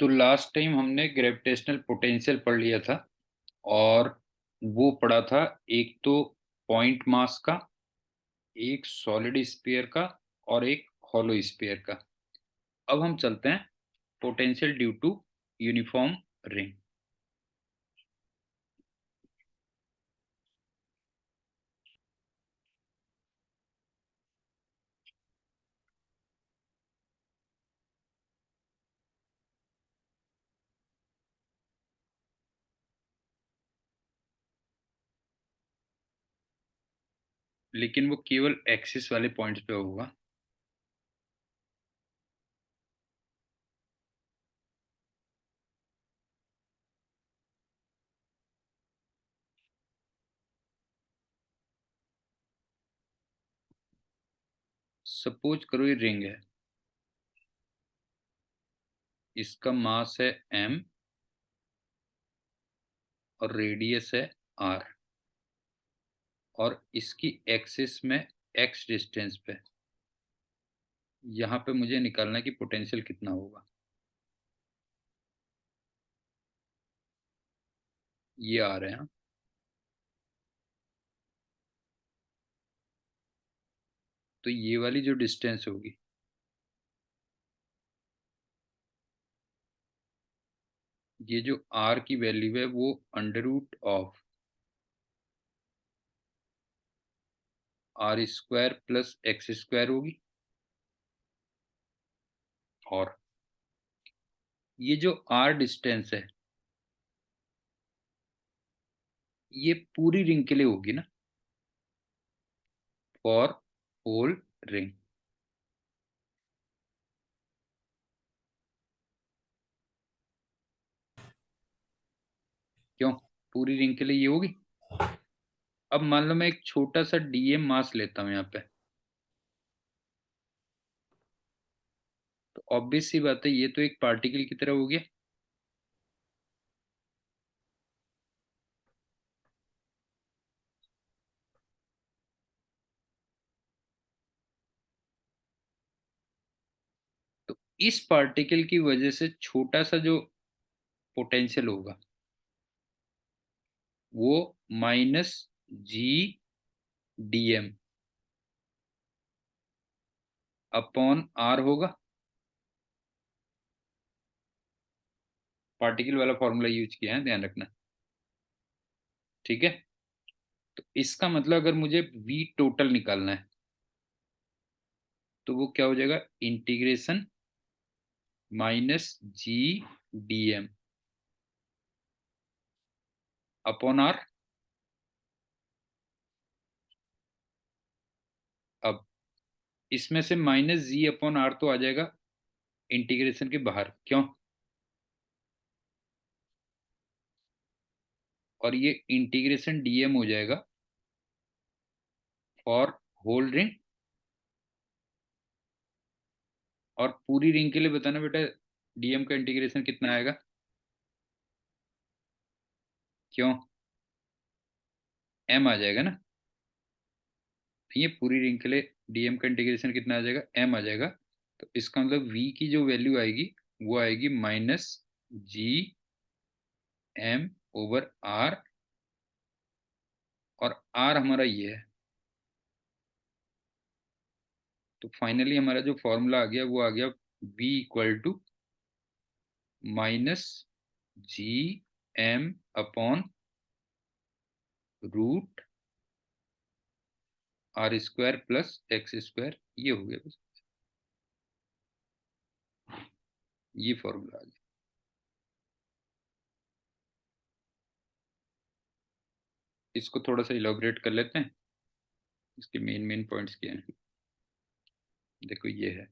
तो last time हमने gravitational potential पढ़ लिया था, और वो पढ़ा था एक तो पॉइंट मास का, एक सॉलिड स्फीयर का, और एक हॉलो स्फीयर का। अब हम चलते हैं potential due to uniform ring. लेकिन वो केवल एक्सिस वाले पॉइंट्स पे होगा। सपोज करो ये रिंग है, इसका मास है m और रेडियस है r, और इसकी एक्सिस में x डिस्टेंस पे यहाँ पे मुझे निकालना है कि पोटेंशियल कितना होगा। ये आ रहे हैं। तो ये वाली जो डिस्टेंस होगी, ये जो r की वैल्यू है वो under root of r² plus x² होगी। और ये जो r डिस्टेंस है, ये पूरी रिंग के लिए होगी ना, फॉर होल रिंग। क्यों? पूरी रिंग के लिए ये होगी। अब मान लो मैं एक छोटा सा dm मास लेता हूं यहाँ पे, तो ऑब्वियस सी बात है ये तो एक पार्टिकल की तरह हो गया। तो इस पार्टिकल की वजह से छोटा सा जो पोटेंशियल होगा वो -g dm अपॉन r होगा। पार्टिकल वाला फॉर्मूला यूज किया है, ध्यान रखना। ठीक है। तो इसका मतलब अगर मुझे v टोटल निकालना है तो वो क्या हो जाएगा, integration -g dm upon r। अब इसमें से -g/r तो आ जाएगा इंटीग्रेशन के बाहर, क्यों? और ये इंटीग्रेशन dm हो जाएगा फॉर होल रिंग। और पूरी रिंग के लिए बताना बेटा, डीएम का इंटीग्रेशन कितना आएगा? क्यों? एम आ जाएगा ना। ये पूरी रिंग के लिए डीएम का इंटीग्रेशन कितना आ जाएगा, एम आ जाएगा। तो इसका मतलब वी की जो वैल्यू आएगी वो आएगी -g/m/r। और r हमारा ये है। तो फाइनली हमारा जो फॉर्मूला आ गया वो आ गया v=-gm/√r² प्लस x²। ये हो गया बस, ये फॉर्मूला आ गया। इसको थोड़ा सा इलाबोरेट कर लेते हैं। इसके मेन मेन पॉइंट्स क्या हैं, देखो ये है।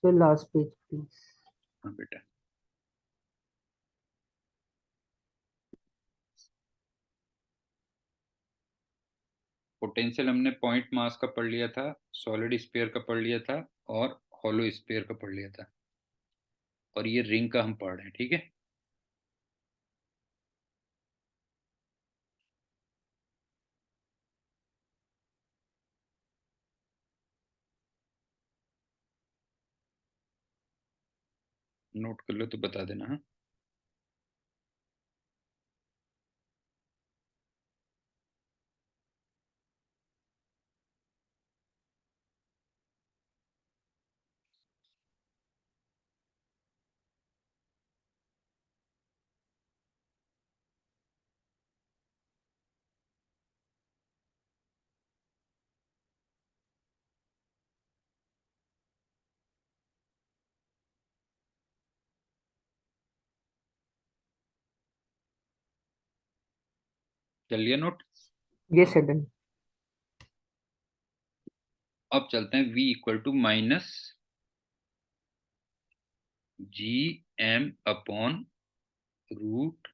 Sir last page please. हाँ बेटा। पोटेंशियल हमने पॉइंट मास का पढ़ लिया था, सॉलिड स्फीयर का पढ़ लिया था, और हॉलो स्फीयर का पढ़ लिया था। और ये रिंग का हम पढ़ रहे हैं, ठीक है। नोट कर लो तो बता देना। हाँ, कर लिया नोट। Yes sir, done. अब चलते हैं v equal to minus G M upon root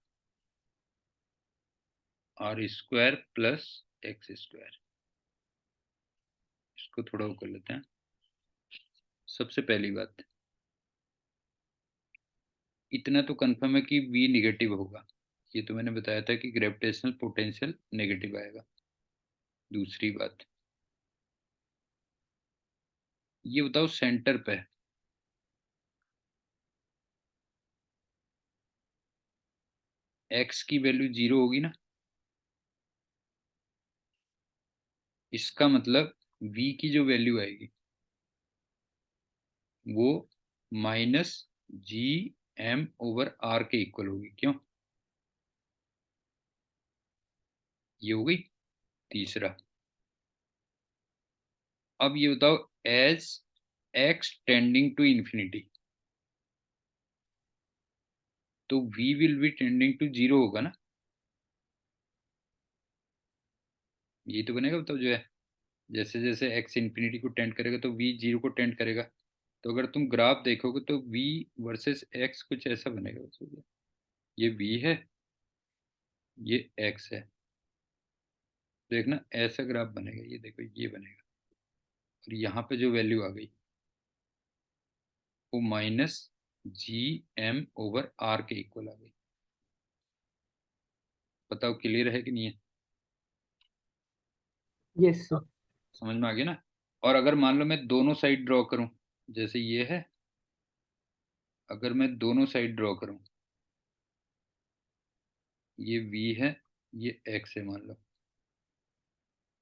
R square plus x square. इसको थोड़ा वो कर लेते हैं। सबसे पहली बात, इतना तो कंफर्म है कि v निगेटिव होगा। ये तो मैंने बताया था कि ग्रेविटेशनल पोटेंशियल नेगेटिव आएगा। दूसरी बात, ये बताओ सेंटर पे x की वैल्यू 0 होगी ना। इसका मतलब v की जो वैल्यू आएगी वो minus G M over R के इक्वल होगी। क्यों? ये हो गई। तीसरा, अब ये बताओ as X tending to infinity, तो v will be tending to 0 होगा ना। ये तो बनेगा, बताओ जो है, जैसे जैसे x इंफिनिटी को टेंड करेगा तो v 0 को टेंड करेगा। तो अगर तुम ग्राफ देखोगे तो v वर्सेस x कुछ ऐसा बनेगा। ये v है, ये x है। देखना ऐसा ग्राफ बनेगा, ये देखो ये बनेगा। और यहाँ पे जो वैल्यू आ गई वो minus G M over R के इक्वल आ गई। बताओ क्लियर है कि नहीं है? Yes sir. समझ में आ गया ना। और अगर मान लो मैं दोनों साइड ड्रॉ करूं, जैसे ये है, अगर मैं दोनों साइड ड्रॉ करूं, ये v है, ये x है मान लो,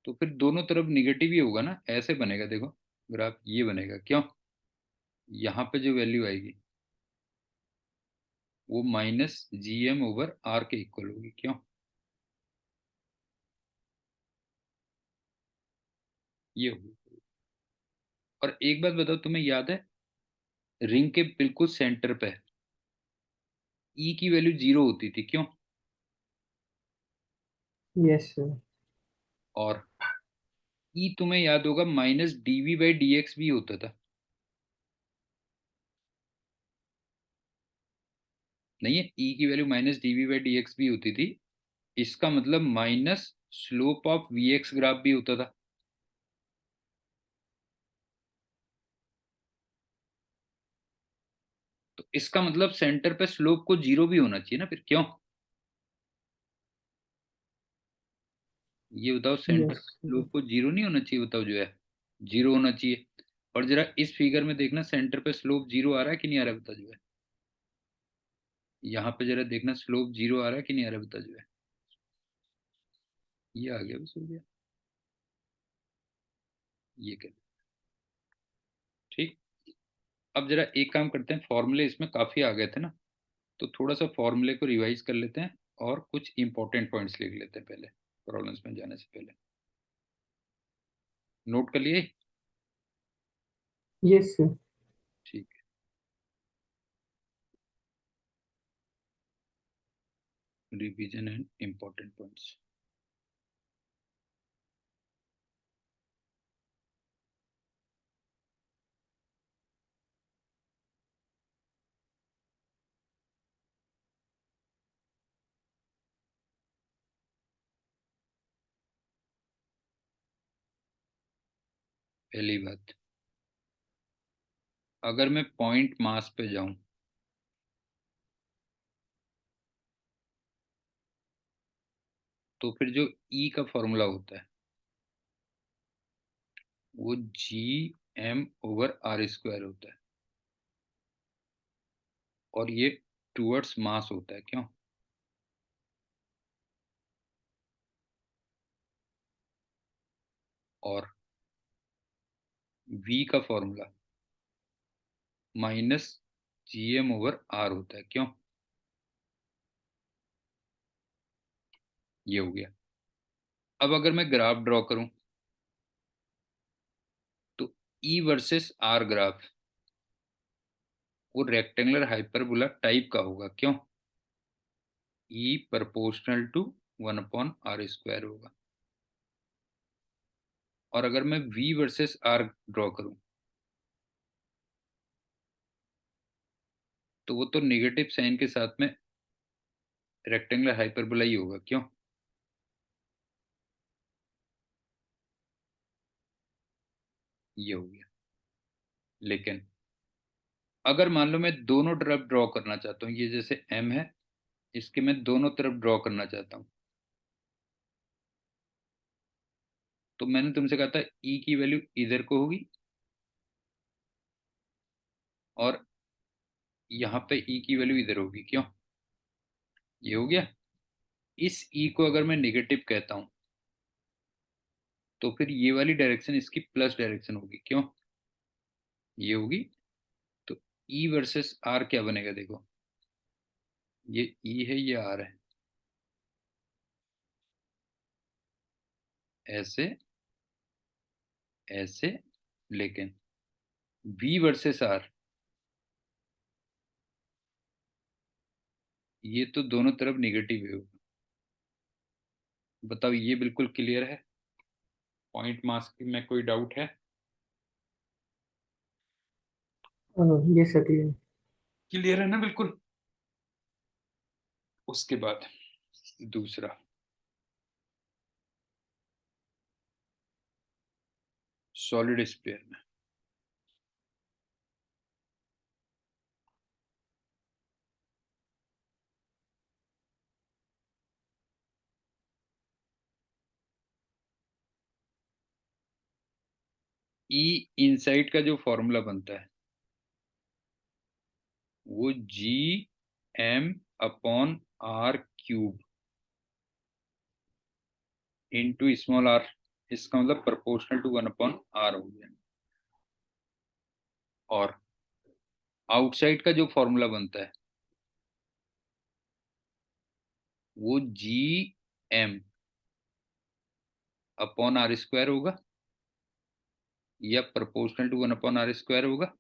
तो फिर दोनों तरफ निगेटिव ही होगा ना। ऐसे बनेगा, देखो ग्राफ ये बनेगा। क्यों? यहाँ पे जो वैल्यू आएगी वो minus G M over R के इक्वल होगी। क्यों? ये होगी। और एक बात बताओ, तुम्हें याद है रिंग के बिल्कुल सेंटर पे ई की वैल्यू 0 होती थी। क्यों? Yes sir. और ई तुम्हें याद होगा minus DV by D X भी होता था। नहीं है, ई की value minus DV by D X भी होती थी। इसका मतलब minus slope of V X graph भी होता था। तो इसका मतलब सेंटर पे स्लोप को 0 भी होना चाहिए ना फिर। क्यों? ये बताओ, सेंटर यस पे सर। स्लोप को 0 नहीं होना चाहिए, बताओ जो है, 0 होना चाहिए। और जरा इस फिगर में देखना, सेंटर पे स्लोप 0 आ रहा है कि नहीं आ रहा है, बता जो है। यहाँ पे जरा देखना, स्लोप 0 आ रहा है कि नहीं आ रहा है, बता जो है। ये आ गया, बस हो गया। ये कर, ठीक। अब जरा एक काम करते हैं, फॉर्मूले इसमें काफी आ गए थे ना, तो थोड़ा सा फॉर्मूले को रिवाइज कर लेते हैं और कुछ इंपॉर्टेंट पॉइंट्स लिख लेते हैं पहले, प्रॉब्लम्स में जाने से पहले। नोट कर लिए? Yes sir. ठीक है, रिवीजन एंड इंपॉर्टेंट पॉइंट्स। पहली बात, अगर मैं पॉइंट मास पे जाऊं तो फिर जो ई का फॉर्मूला होता है वो G M over R square होता है। और ये टूवर्ड्स मास होता है, क्यों? और v का फॉर्मूला -gm/r होता है, क्यों? ये हो गया। अब अगर मैं ग्राफ ड्रॉ करूं तो E वर्सेस R ग्राफ वो रेक्टेंगुलर हाइपरबोला टाइप का होगा, क्यों? E प्रोपोर्शनल टू 1/r² होगा। और अगर मैं V वर्सेस R ड्रॉ करूं तो वो तो नेगेटिव साइन के साथ में रेक्टेंगुलर हाइपरबोला ही होगा, क्यों? ये हो गया। लेकिन अगर मान लो मैं दोनों तरफ ड्रॉ करना चाहता हूँ, ये जैसे M है, इसके मैं दोनों तरफ ड्रॉ करना चाहता हूँ, तो मैंने तुमसे कहा था E की वैल्यू इधर को होगी और यहाँ पे E की वैल्यू इधर होगी, क्यों? ये हो गया। इस E को अगर मैं नेगेटिव कहता हूँ तो फिर ये वाली डायरेक्शन इसकी प्लस डायरेक्शन होगी, क्यों? ये होगी। तो E वर्सेस R क्या बनेगा, देखो, ये E है, ये R है, ऐसे ऐसे। लेकिन V वर्सेस R, ये तो दोनों तरफ नेगेटिव है। बताओ, ये बिल्कुल क्लियर है? पॉइंट मास में कोई डाउट है? ये सही है। क्लियर है ना, बिल्कुल। उसके बाद दूसरा, सॉलिड स्फीयर में E इनसाइड का जो फॉर्मूला बनता है वो Gm/r³ इंटू स्मॉल r, इसका मतलब प्रोपोर्शनल टू 1/r हो गया। और आउटसाइड का जो फॉर्मूला बनता है वो Gm/r² होगा या प्रोपोर्शनल टू 1/r² होगा।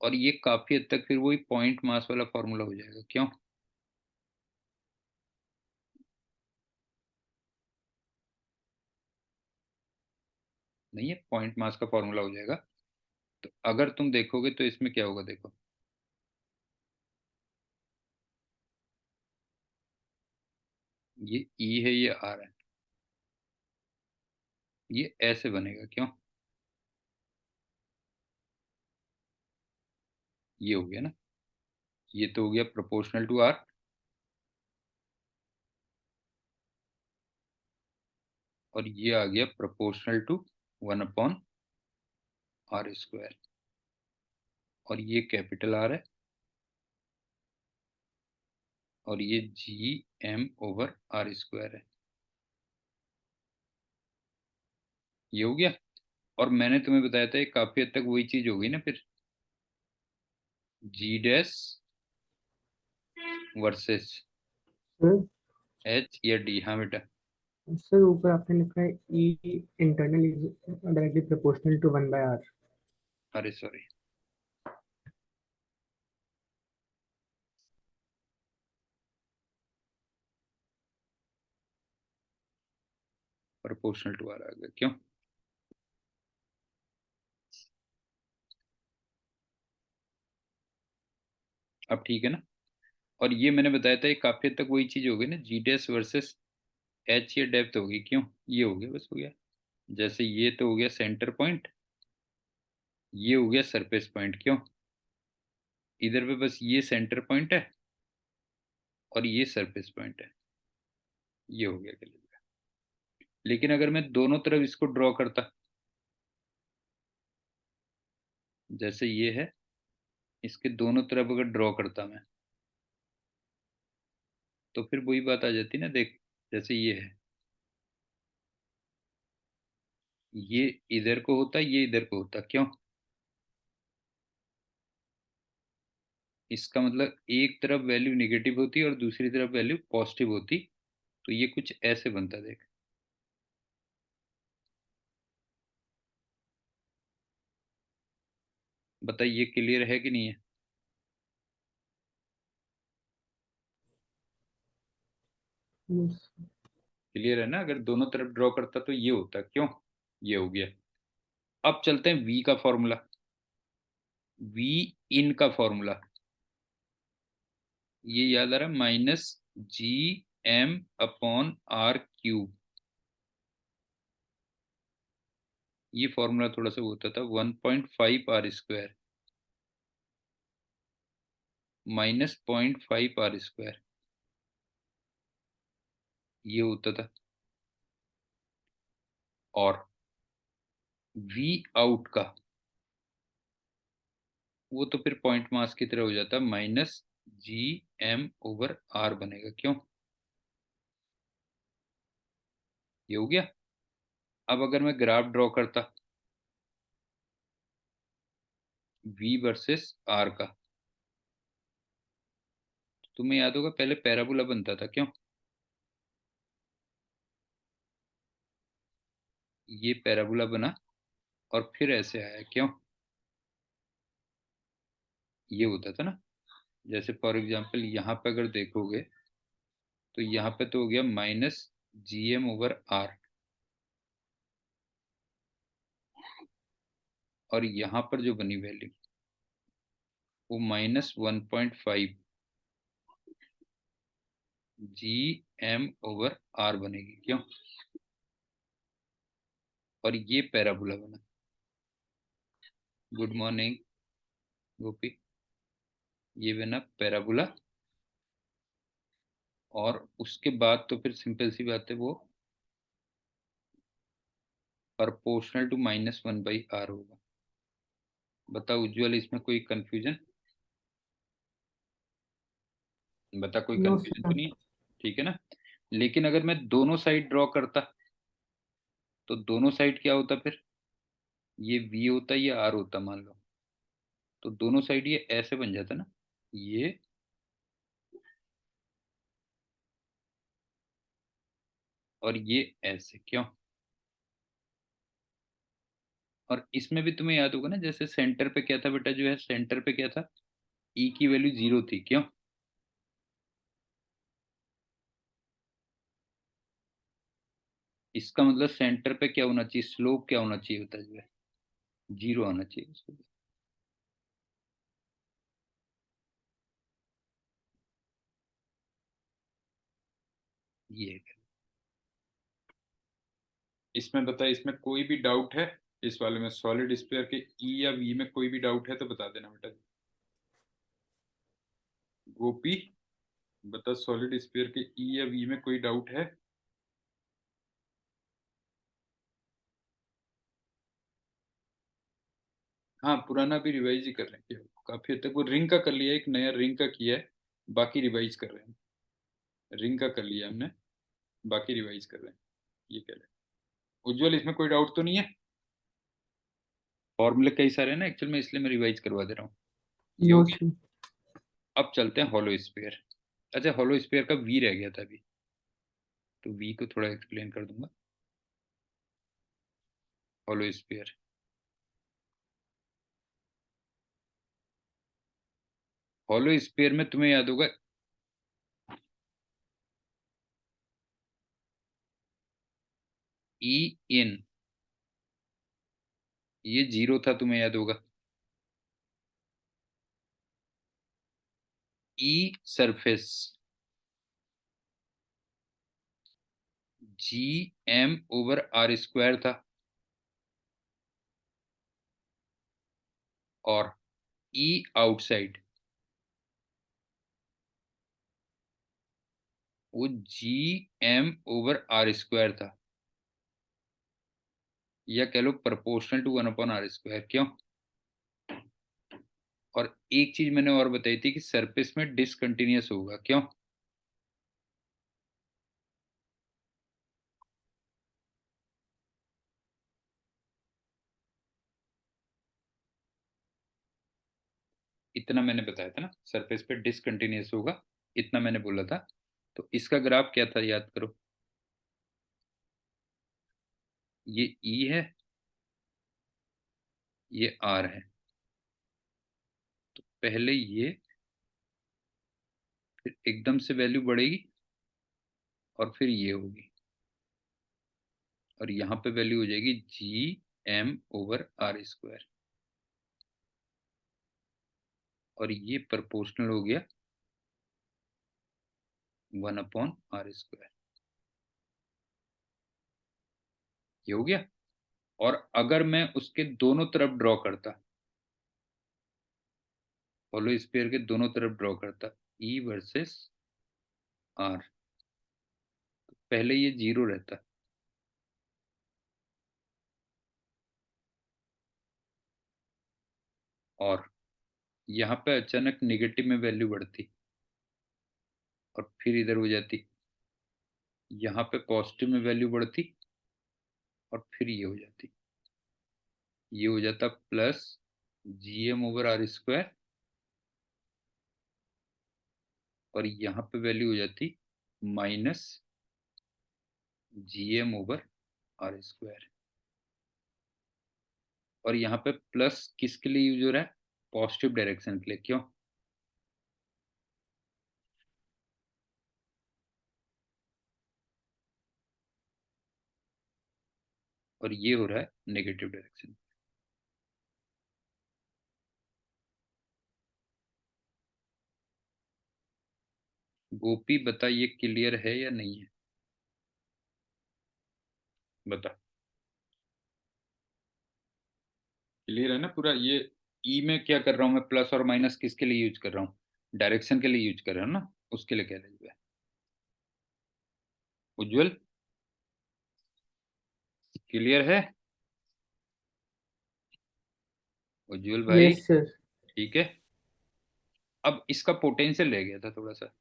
और ये काफी हद तक फिर वही पॉइंट मास वाला फॉर्मूला हो जाएगा, क्यों? नहीं है, पॉइंट मास का फॉर्मूला हो जाएगा। तो अगर तुम देखोगे तो इसमें क्या होगा, देखो, ये E है, ये R है, ये ऐसे बनेगा, क्यों? ये हो गया ना। ये तो हो गया प्रोपोर्शनल टू R, और ये आ गया प्रोपोर्शनल टू 1/r²। और ये कैपिटल R है और ये Gm/r² है। ये हो गया। और मैंने तुम्हें बताया था ये काफी हद तक वही चीज होगी ना फिर, G' वर्सेस सर H या D। हाँ बेटा। सर ऊपर आपने लिखा है E internal is directly proportional to 1/r। अरे सॉरी, प्रोपोर्शनल टू R आ गया, क्यों? अब ठीक है ना। और ये मैंने बताया था ये काफी हद तक वही चीज होगी ना, G' वर्सेस H, ये डेप्थ होगी, क्यों? ये हो गया, बस हो गया। जैसे ये तो हो गया सेंटर पॉइंट, ये हो गया सरफेस पॉइंट, क्यों? इधर पे बस ये सेंटर पॉइंट है और ये सरफेस पॉइंट है। ये हो गया क्लियर। लेकिन अगर मैं दोनों तरफ इसको ड्रॉ करता, जैसे ये है इसके दोनों तरफ अगर ड्रॉ करता मैं, तो फिर वही बात आ जाती ना, देख जैसे ये है, ये इधर को होता, ये इधर को होता, क्यों? इसका मतलब एक तरफ वैल्यू नेगेटिव होती और दूसरी तरफ वैल्यू पॉजिटिव होती, तो ये कुछ ऐसे बनता, देख। बताइए क्लियर है कि नहीं है? Yes. क्लियर है ना? अगर दोनों तरफ ड्रॉ करता तो ये होता, क्यों? ये हो गया। अब चलते हैं वी का फॉर्मूला। वी इन का फॉर्मूला ये याद आ रहा है, -GM/R³। ये फॉर्मूला थोड़ा सा होता था 1.5R² -0.5R², ये होता था। और वी आउट का वो तो फिर पॉइंट मास की तरह हो जाता, -GM/R बनेगा, क्यों? ये हो गया। अब अगर मैं ग्राफ ड्रॉ करता वी वर्सेस आर का, तो तुम्हें याद होगा पहले पैराबोला बनता था, क्यों? ये पैराबोला बना और फिर ऐसे आया, क्यों? ये होता था ना। जैसे फॉर एग्जांपल यहाँ पे अगर देखोगे, तो यहाँ पे तो हो गया -GM/R, और यहाँ पर जो बनी वैल्यू वो -1.5 GM/R बनेगी, क्यों? और ये पैराबोला बना। गुड मॉर्निंग गोपी। ये बना पैराबोला, और उसके बाद तो फिर सिंपल सी बात है, वो प्रोपोर्शनल टू -1/R होगा। बताओ उज्ज्वल, इसमें कोई कंफ्यूजन? बता, कोई No, कंफ्यूजन तो sir. नहीं है? ठीक है ना? लेकिन अगर मैं दोनों साइड ड्रॉ करता, तो दोनों साइड क्या होता फिर? ये V होता, ये R होता मान लो, तो दोनों साइड ये ऐसे बन जाता ना, ये और ये ऐसे, क्यों? और इसमें भी तुम्हें याद होगा ना, जैसे सेंटर पे क्या था बेटा, जो है सेंटर पे क्या था, E की वैल्यू 0 थी, क्यों? इसका मतलब सेंटर पे क्या होना चाहिए, स्लोप क्या होना चाहिए होता है, जो है 0 आना चाहिए उसको। ये है। इसमें बता, इसमें कोई भी डाउट है इस वाले में, सॉलिड स्फीयर के ई या वी में कोई भी डाउट है तो बता देना बेटा। गोपी, बता सॉलिड स्फीयर के ई या वी में कोई डाउट है? हाँ, पुराना भी रिवाइज ही कर रहे हैं क्या? काफी हद तक वो रिंग का कर लिया, एक नया रिंग का किया है, बाकी रिवाइज कर रहे हैं। रिंग का कर लिया हमने, बाकी रिवाइज कर रहे हैं, ये कह रहे हैं। उज्जवल, इसमें कोई डाउट तो नहीं है? फॉर्मूले कई सारे हैं ना एक्चुअल में, इसलिए मैं रिवाइज करवा दे रहा हूँ। ये हो No, गया। sir. अब चलते हैं हॉलो स्फीयर। अच्छा, हॉलो स्फीयर का वी रह गया था अभी, तो वी को थोड़ा एक्सप्लेन कर दूंगा। हॉलो स्फीयर, हॉलो स्फीयर में तुम्हें याद होगा ई इन, ये 0 था, तुम्हें याद होगा। ई सरफेस GM/R² था, और ई आउटसाइड वो GM/R² था, या कह लो प्रोपोर्शनल टू 1/R², क्यों? और एक चीज मैंने और बताई थी कि सरफेस में डिसकंटिन्यूअस होगा, क्यों? इतना मैंने बताया था ना, सरफेस पे डिसकंटिन्यूअस होगा, इतना मैंने बोला था। तो इसका ग्राफ क्या था, याद करो। ये ई है, ये आर है। तो पहले ये, फिर एकदम से वैल्यू बढ़ेगी और फिर ये होगी, और यहाँ पे वैल्यू हो जाएगी Gm/r²। और ये प्रोपोर्शनल हो गया 1/r²। ये हो गया। और अगर मैं उसके दोनों तरफ ड्रॉ करता, होलो स्फीयर के दोनों तरफ ड्रॉ करता, ई वर्सेस आर, पहले ये जीरो रहता, और यहाँ पे अचानक निगेटिव में वैल्यू बढ़ती और फिर इधर हो जाती, यहाँ पे पॉजिटिव में वैल्यू बढ़ती और फिर ये हो जाती, ये हो जाता प्लस Gm/r²। और यहाँ पे वैल्यू हो जाती माइनस Gm/r²। और यहाँ पे प्लस किसके लिए यूज हो रहा है? पॉजिटिव डायरेक्शन के लिए, क्यों? और ये हो रहा है नेगेटिव डायरेक्शन। गोपी बता, ये क्लियर है या नहीं है? बता। क्लियर है ना पूरा? ये ई में क्या कर रहा हूँ मैं, प्लस और माइनस किसके लिए यूज कर रहा हूँ? डायरेक्शन के लिए यूज कर रहा हूँ ना, उसके लिए कह रहे हैं। उज्जवल, क्लियर है? उज्जवल भाई, यस सर। ठीक है। अब इसका पोटेंशियल रह गया था थोड़ा सा,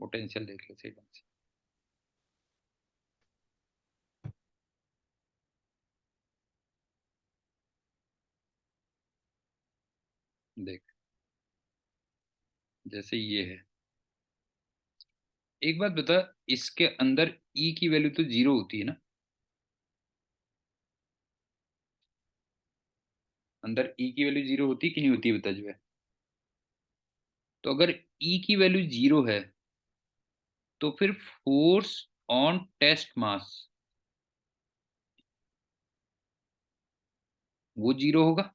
पोटेंशियल देख ले सही ढंग से। देख, जैसे ये है, एक बात बता, इसके अंदर ई की वैल्यू तो जीरो होती है ना? अंदर ई की वैल्यू जीरो होती कि नहीं होती, बता जो है। तो अगर ई की वैल्यू जीरो है, तो फिर फोर्स ऑन टेस्ट मास वो जीरो होगा।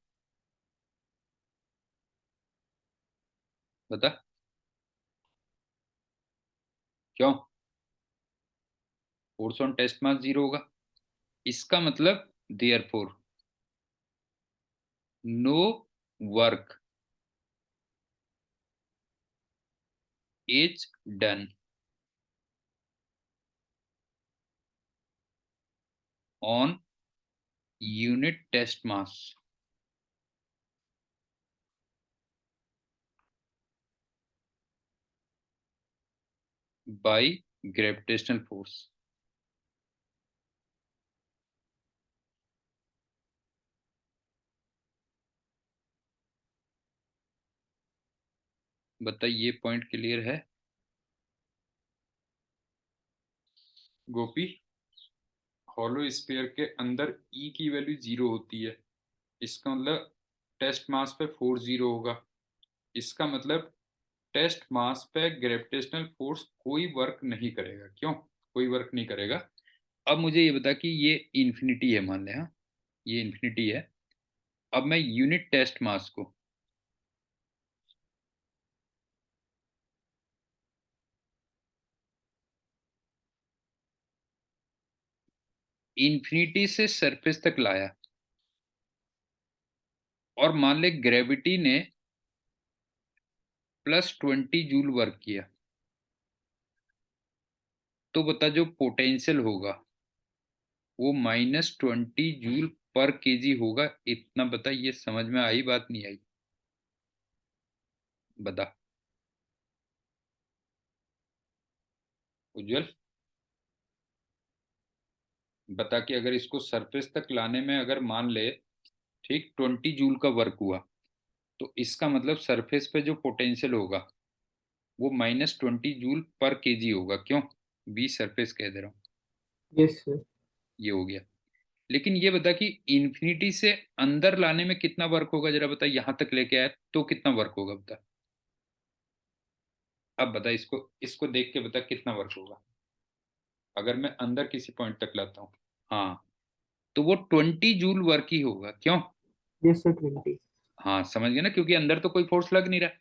बता क्यों? Force on test mass zero होगा, इसका मतलब therefore no work is done on unit test mass by gravitational force. बता, ये पॉइंट क्लियर है गोपी? हॉलो स्फीयर के अंदर ई की वैल्यू जीरो होती है, इसका मतलब टेस्ट मास पे फोर्स जीरो होगा। इसका मतलब टेस्ट मास पे ग्रेविटेशनल फोर्स कोई वर्क नहीं करेगा, क्यों? कोई वर्क नहीं करेगा। अब मुझे ये बता कि ये इन्फिनिटी है, मान ले, हाँ, ये इन्फिनिटी है। अब मैं यूनिट टेस्ट मास को इन्फिनिटी से सरफेस तक लाया, और मान ले ग्रेविटी ने +20 जूल वर्क किया, तो बता जो पोटेंशियल होगा वो -20 जूल पर केजी होगा इतना। बता, ये समझ में आई बात नहीं आई? बता उज्जवल, बता कि अगर इसको सरफेस तक लाने में अगर मान ले, ठीक, 20 जूल का वर्क हुआ, तो इसका मतलब सरफेस पे जो पोटेंशियल होगा वो -20 जूल पर केजी होगा। क्यों? बी सरफेस कह दे रहा हूँ। Yes sir. ये हो गया। लेकिन ये बता कि इंफिनिटी से अंदर लाने में कितना वर्क होगा, जरा बता। यहां तक लेके आए तो कितना वर्क होगा, बता। अब बता, इसको इसको देख के बता कितना वर्क होगा अगर मैं अंदर किसी पॉइंट तक लाता हूँ। हाँ, तो वो 20 जूल वर्क ही होगा। क्यों? Yes sir 20। हाँ, समझ गया ना, क्योंकि अंदर तो कोई फोर्स लग नहीं रहा।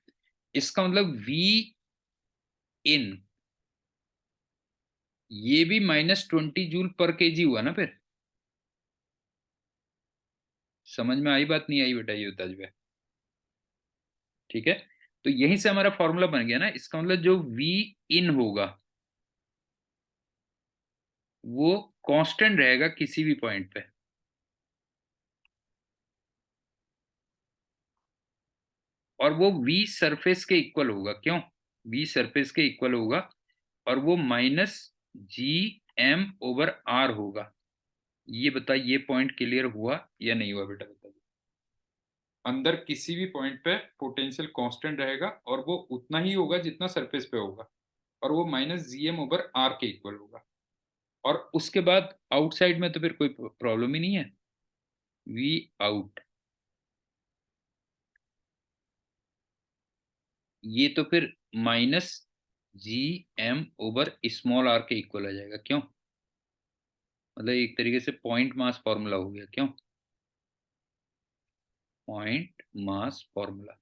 इसका मतलब वी इन, ये भी -20 जूल पर केजी हुआ ना फिर। समझ में आई बात नहीं आई बेटा, ये बता जो है। ठीक है, तो यहीं से हमारा फॉर्मूला बन गया ना। इसका मतलब जो वी इन होगा वो कांस्टेंट रहेगा किसी भी पॉइंट पे, और वो वी सरफेस के इक्वल होगा। क्यों? वी सरफेस के इक्वल होगा, और वो -GM/R होगा। ये बता, ये पॉइंट क्लियर हुआ या नहीं हुआ बेटा, बता। अंदर किसी भी पॉइंट पे पोटेंशियल कांस्टेंट रहेगा, और वो उतना ही होगा जितना सरफेस पे होगा, और वो -GM/R के इक्वल होगा। और उसके बाद आउटसाइड में तो फिर कोई प्रॉब्लम ही नहीं है। वी आउट, ये तो फिर -GM/स्मॉल r के इक्वल आ जाएगा। क्यों? मतलब एक तरीके से पॉइंट मास फॉर्मूला हो गया। क्यों? पॉइंट मास फॉर्मूला,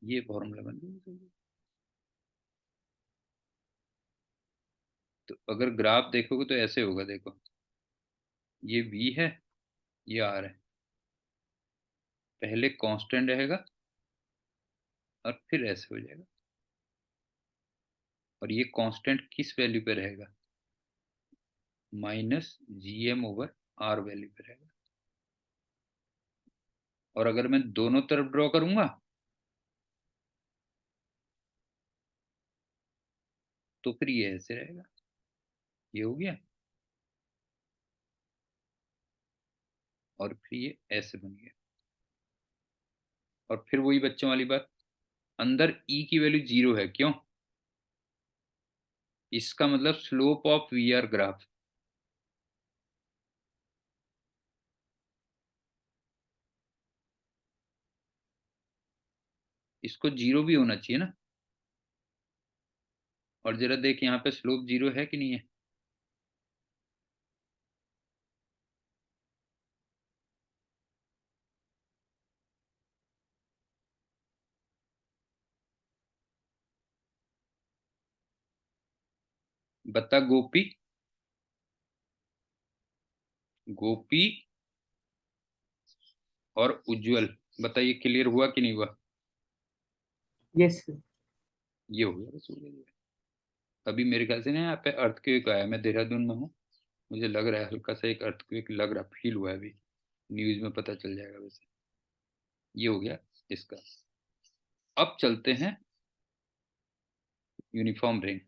ये फॉर्मूला बन गया। तो अगर ग्राफ देखोगे तो ऐसे होगा, देखो, ये v है, ये r है। पहले कांस्टेंट रहेगा और फिर ऐसे हो जाएगा, और ये कांस्टेंट किस वैल्यू पे रहेगा? -GM/R वैल्यू पे रहेगा। और अगर मैं दोनों तरफ ड्रॉ करूंगा तो फिर ये ऐसे रहेगा। ये हो गया, और फिर ये ऐसे बन गया। और फिर वही बच्चों वाली बात, अंदर ई की वैल्यू 0 है। क्यों? इसका मतलब slope of V R graph, इसको 0 भी होना चाहिए ना। और जरा देख, यहाँ पे स्लोप 0 है कि नहीं है? बता गोपी, गोपी और उज्जवल, बताइए क्लियर हुआ कि नहीं हुआ? Yes sir. ये हो गया, बस हो गया। अभी मेरे ख्याल से ना यहाँ पे अर्थक्वेक आया, मैं देहरादून में हूँ, मुझे लग रहा है हल्का सा एक अर्थक्वेक लग रहा, फील हुआ है अभी। न्यूज में पता चल जाएगा वैसे। ये हो गया इसका। अब चलते हैं यूनिफॉर्म रिंग।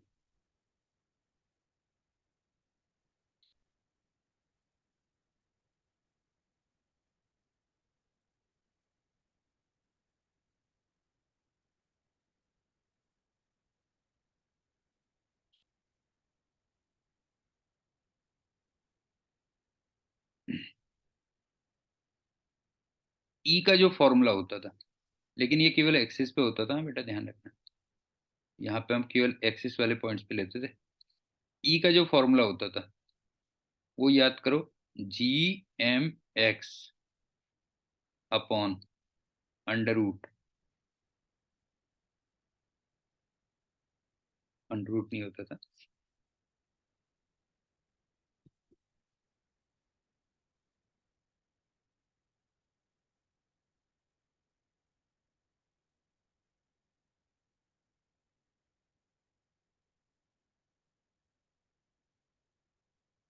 ई का जो फॉर्मूला होता था, लेकिन ये केवल एक्सिस पे होता था बेटा, ध्यान रखना। यहाँ पे हम केवल एक्सिस वाले पॉइंट्स पे लेते थे। ई का जो फॉर्मूला होता था वो याद करो, GMX/, अंडर रूट नहीं होता था।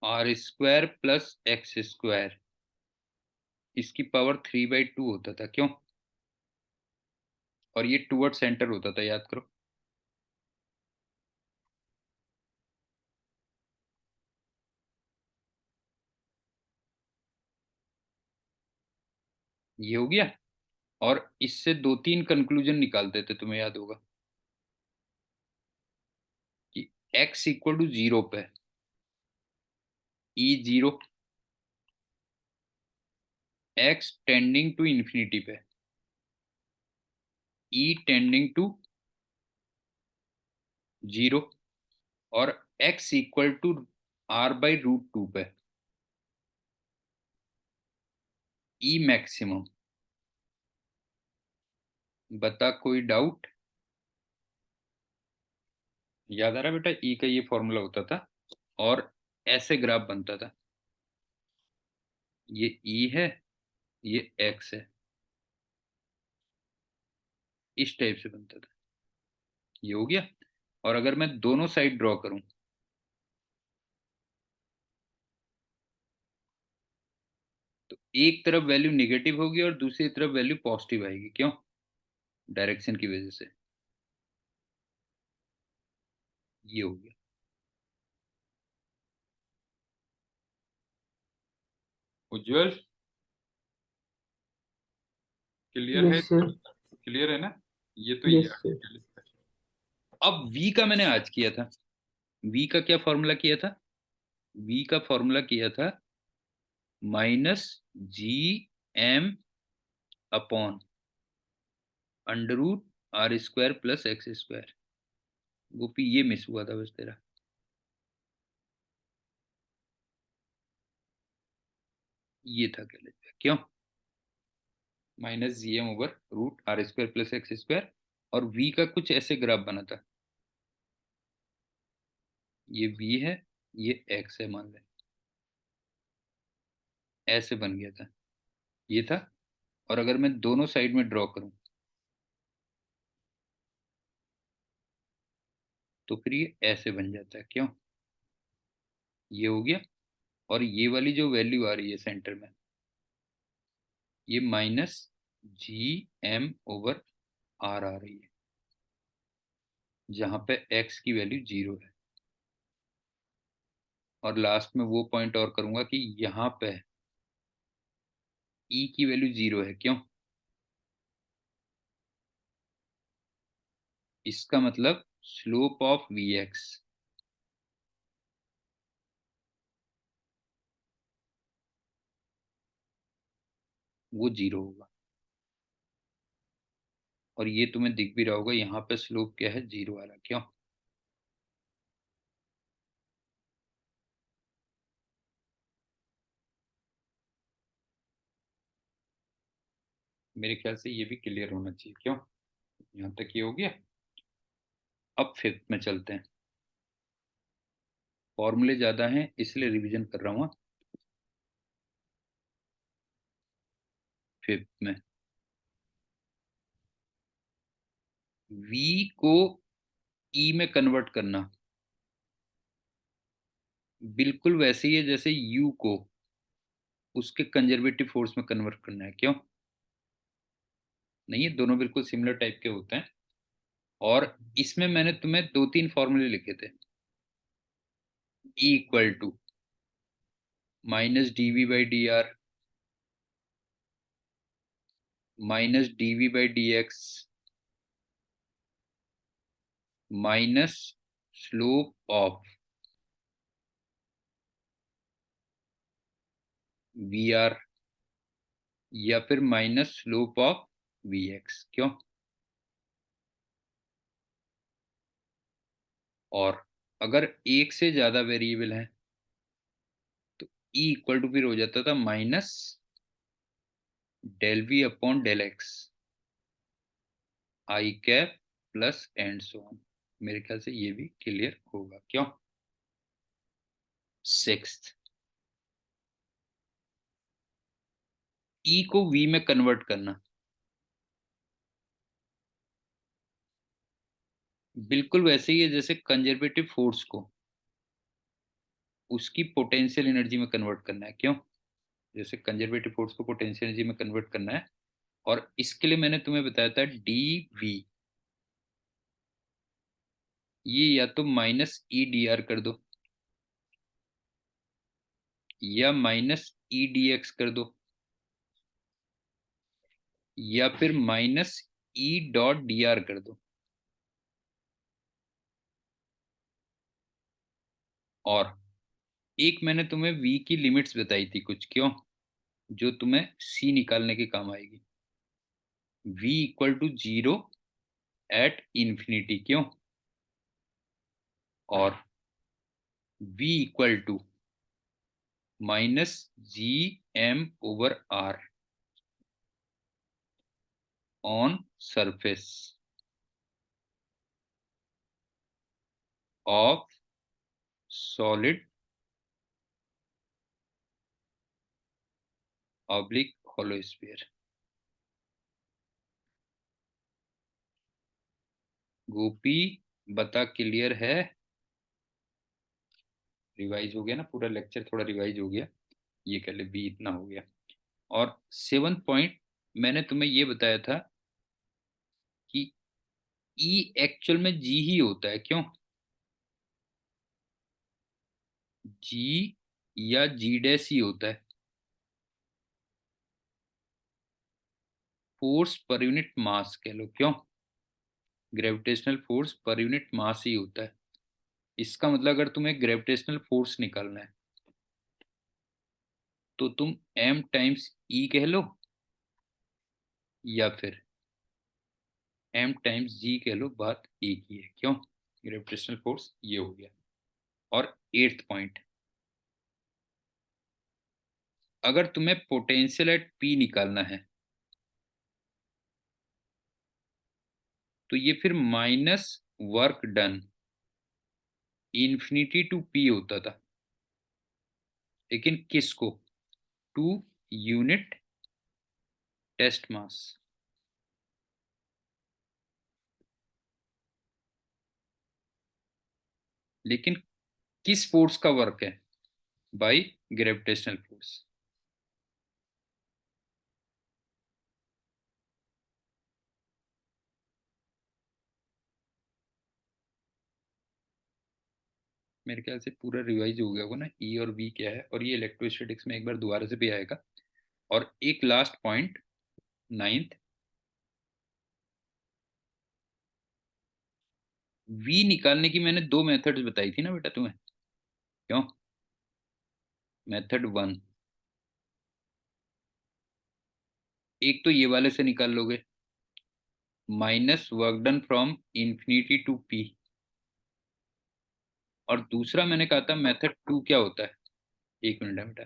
R square plus x square, इसकी पावर 3/2 होता था, क्यों? और ये टूवर्ड सेंटर होता था, याद करो। ये हो गया। और इससे दो तीन कंक्लूजन निकालते थे, तुम्हें याद होगा कि x इक्वल टू 0 पे ई 0, x टेंडिंग टू इंफिनिटी पे ई टेंडिंग टू 0, और x इक्वल टू r/√2 पे ई मैक्सिमम। बता कोई डाउट? याद आ रहा बेटा, ई का ये फॉर्मूला होता था और ऐसे ग्राफ बनता था। ये ई है, ये एक्स है, इस टाइप से बनता था। ये हो गया। और अगर मैं दोनों साइड ड्रॉ करूं तो एक तरफ वैल्यू निगेटिव होगी और दूसरी तरफ वैल्यू पॉजिटिव आएगी, क्यों? डायरेक्शन की वजह से। ये हो गया। उज्जवल, क्लियर है? Yes sir. क्लियर है ना? ये तो ये यस आ सर। गया। अब v का मैंने आज किया था। v का क्या फॉर्मूला किया था? v का फॉर्मूला किया था -gm upon √r² plus x square. Gopi, ये मिस हुआ था बस तेरा। ये था गलत, क्यों? -gm/√r² plus x square. और v का कुछ ऐसे ग्राफ बना था। ये v है, ये x है, मान ले। ऐसे बन गया था, ये था। और अगर मैं दोनों साइड में ड्रॉ करूं तो फिर ये ऐसे बन जाता है, क्यों? ये हो गया। और ये वाली जो वैल्यू आ रही है सेंटर में, ये -gm/r आ रही है, जहां पे x की वैल्यू 0 है। और लास्ट में वो पॉइंट और करूंगा कि यहाँ पे e की वैल्यू 0 है, क्यों? इसका मतलब स्लोप ऑफ vx वो 0 होगा। और ये तुम्हें दिख भी रहा होगा, यहाँ पे स्लोप क्या है? 0 वाला, क्यों? मेरे ख्याल से ये भी क्लियर होना चाहिए, क्यों? यहाँ तक ये हो गया। अब फिफ्थ में चलते हैं। फॉर्मूले ज्यादा हैं इसलिए रिवीजन कर रहा हूँ। फिफ्थ में v को e में कन्वर्ट करना बिल्कुल वैसे ही है जैसे u को उसके कंजर्वेटिव फोर्स में कन्वर्ट करना है, क्यों? नहीं, ये दोनों बिल्कुल सिमिलर टाइप के होते हैं। और इसमें मैंने तुम्हें दो तीन फॉर्मूले लिखे थे। E equal to -dv/dr, -dv/dx, minus slope of vr, या फिर माइनस स्लोप ऑफ vx, क्यों? और अगर एक से ज्यादा वेरिएबल है तो E इक्वल टू फिर हो जाता था -del v/del x I cap plus and so on. मेरे ख्याल से ये भी क्लियर होगा, क्यों? सिक्स्थ, E को V में कन्वर्ट करना बिल्कुल वैसे ही है जैसे कंजर्वेटिव फोर्स को उसकी पोटेंशियल एनर्जी में कन्वर्ट करना है। क्यों? जैसे कंजर्वेटिव फोर्स को पोटेंशियल एनर्जी में कन्वर्ट करना है, और इसके लिए मैंने तुम्हें बताया था डी वी, ये या तो माइनस ई डी आर कर दो या माइनस ई डी एक्स कर दो या फिर minus E dot D R कर दो। और एक मैंने तुम्हें v की लिमिट्स बताई थी कुछ, क्यों, जो तुम्हें c निकालने के काम आएगी। v equal to 0 at infinity, क्यों, और v equal to minus G M over R on surface of solid oblique hollow sphere. Gopi बता क्लियर है? रिवाइज हो गया ना पूरा लेक्चर, थोड़ा रिवाइज हो गया, ये कह ले बी इतना हो गया। और 7 पॉइंट मैंने तुम्हें ये बताया था कि ई एक्चुअल में जी ही होता है। क्यों? जी या जी डैश ही होता है। फोर्स पर यूनिट मास कह लो। क्यों? ग्रेविटेशनल फोर्स पर यूनिट मास ही होता है। इसका मतलब अगर तुम्हें ग्रेविटेशनल फोर्स निकालना है तो तुम m टाइम्स ई कह लो या फिर m टाइम्स जी कह लो, बात एक ही है। क्यों? ग्रेविटेशनल फोर्स ये हो गया। और 8th पॉइंट, अगर तुम्हें पोटेंशियल एट p निकालना है तो ये फिर minus work done infinity to p होता था, लेकिन किसको? To unit test mass. लेकिन किस फोर्स का वर्क है? By gravitational force. मेरे ख्याल से पूरा रिवाइज हो गया होगा ना ई और वी क्या है, और ये इलेक्ट्रोस्टैटिक्स में एक बार दोबारा से भी आएगा। और एक लास्ट पॉइंट, 9th, वी निकालने की मैंने दो मेथड्स बताई थी ना बेटा तुम्हें। क्यों? मेथड 1, एक तो ये वाले से निकाल लोगे, minus work done from infinity to P. और दूसरा मैंने कहा था मेथड 2 क्या होता है, एक मिनट है बेटा।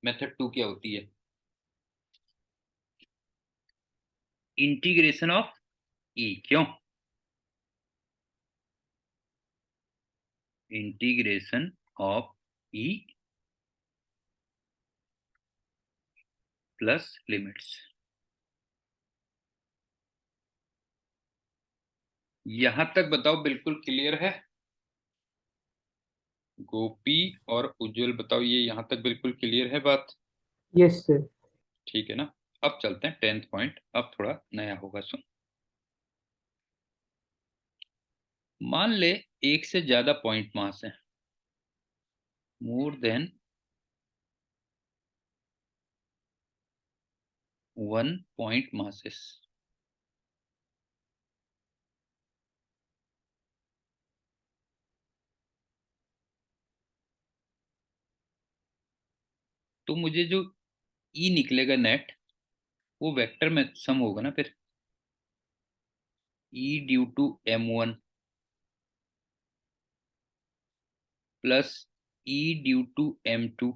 मेथड 2 क्या होती है? इंटीग्रेशन ऑफ ई। क्यों? Integration of E plus limits. यहां तक बताओ बिल्कुल क्लियर है? गोपी और उज्जवल बताओ, ये यहां तक बिल्कुल क्लियर है बात? Yes sir. ठीक है ना। अब चलते हैं 10th पॉइंट, अब थोड़ा नया होगा, सुन। मान ले एक से ज्यादा पॉइंट मास है, मोर देन 1 पॉइंट मासेस। तो मुझे जो ई निकलेगा नेट, वो वेक्टर में सम होगा ना फिर। E due to M1 plus E due to M2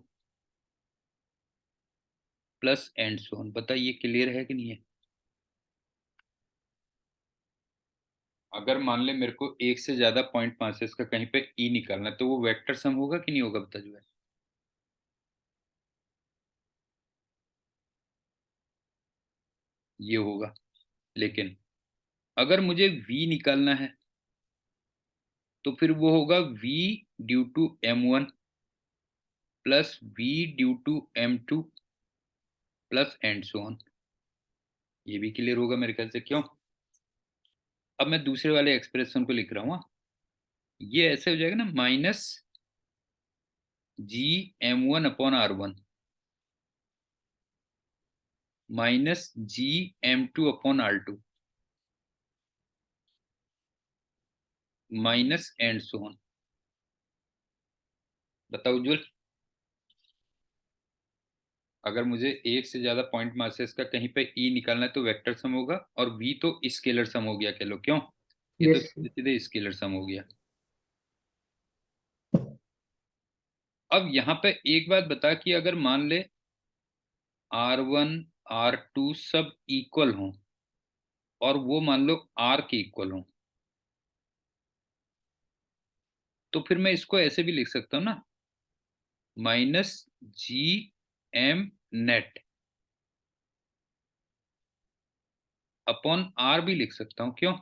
plus and so on. बताइए क्लियर है कि नहीं है? अगर मान ले मेरे को एक से ज्यादा पॉइंट मासेस का कहीं पे ई निकालना है, तो वो वेक्टर सम होगा कि नहीं होगा? बता जो है। ये होगा। लेकिन अगर मुझे वी निकालना है तो फिर वो होगा V due to M1 plus V due to M2 plus and so on. ये भी क्लियर होगा मेरे ख्याल से, क्यों? अब मैं दूसरे वाले एक्सप्रेशन को लिख रहा हूँ। ये ऐसे हो जाएगा ना, minus GM1/R1 minus GM2/R2 minus and so on. बताओ उज्जवल, अगर मुझे एक से ज्यादा पॉइंट मासेस का कहीं पे ई निकालना है तो वेक्टर सम होगा, और वी तो स्केलर सम हो गया, कह लो, क्यों? ये तो यस सीधे सीधे स्केलर सम हो गया। अब यहाँ पे एक बात बता कि अगर मान ले R1 R2 सब इक्वल हों, और वो मान लो R के इक्वल हों, तो फिर मैं इसको ऐसे भी लिख सकता हूँ ना, minus GM net upon R भी लिख सकता हूँ, क्यों?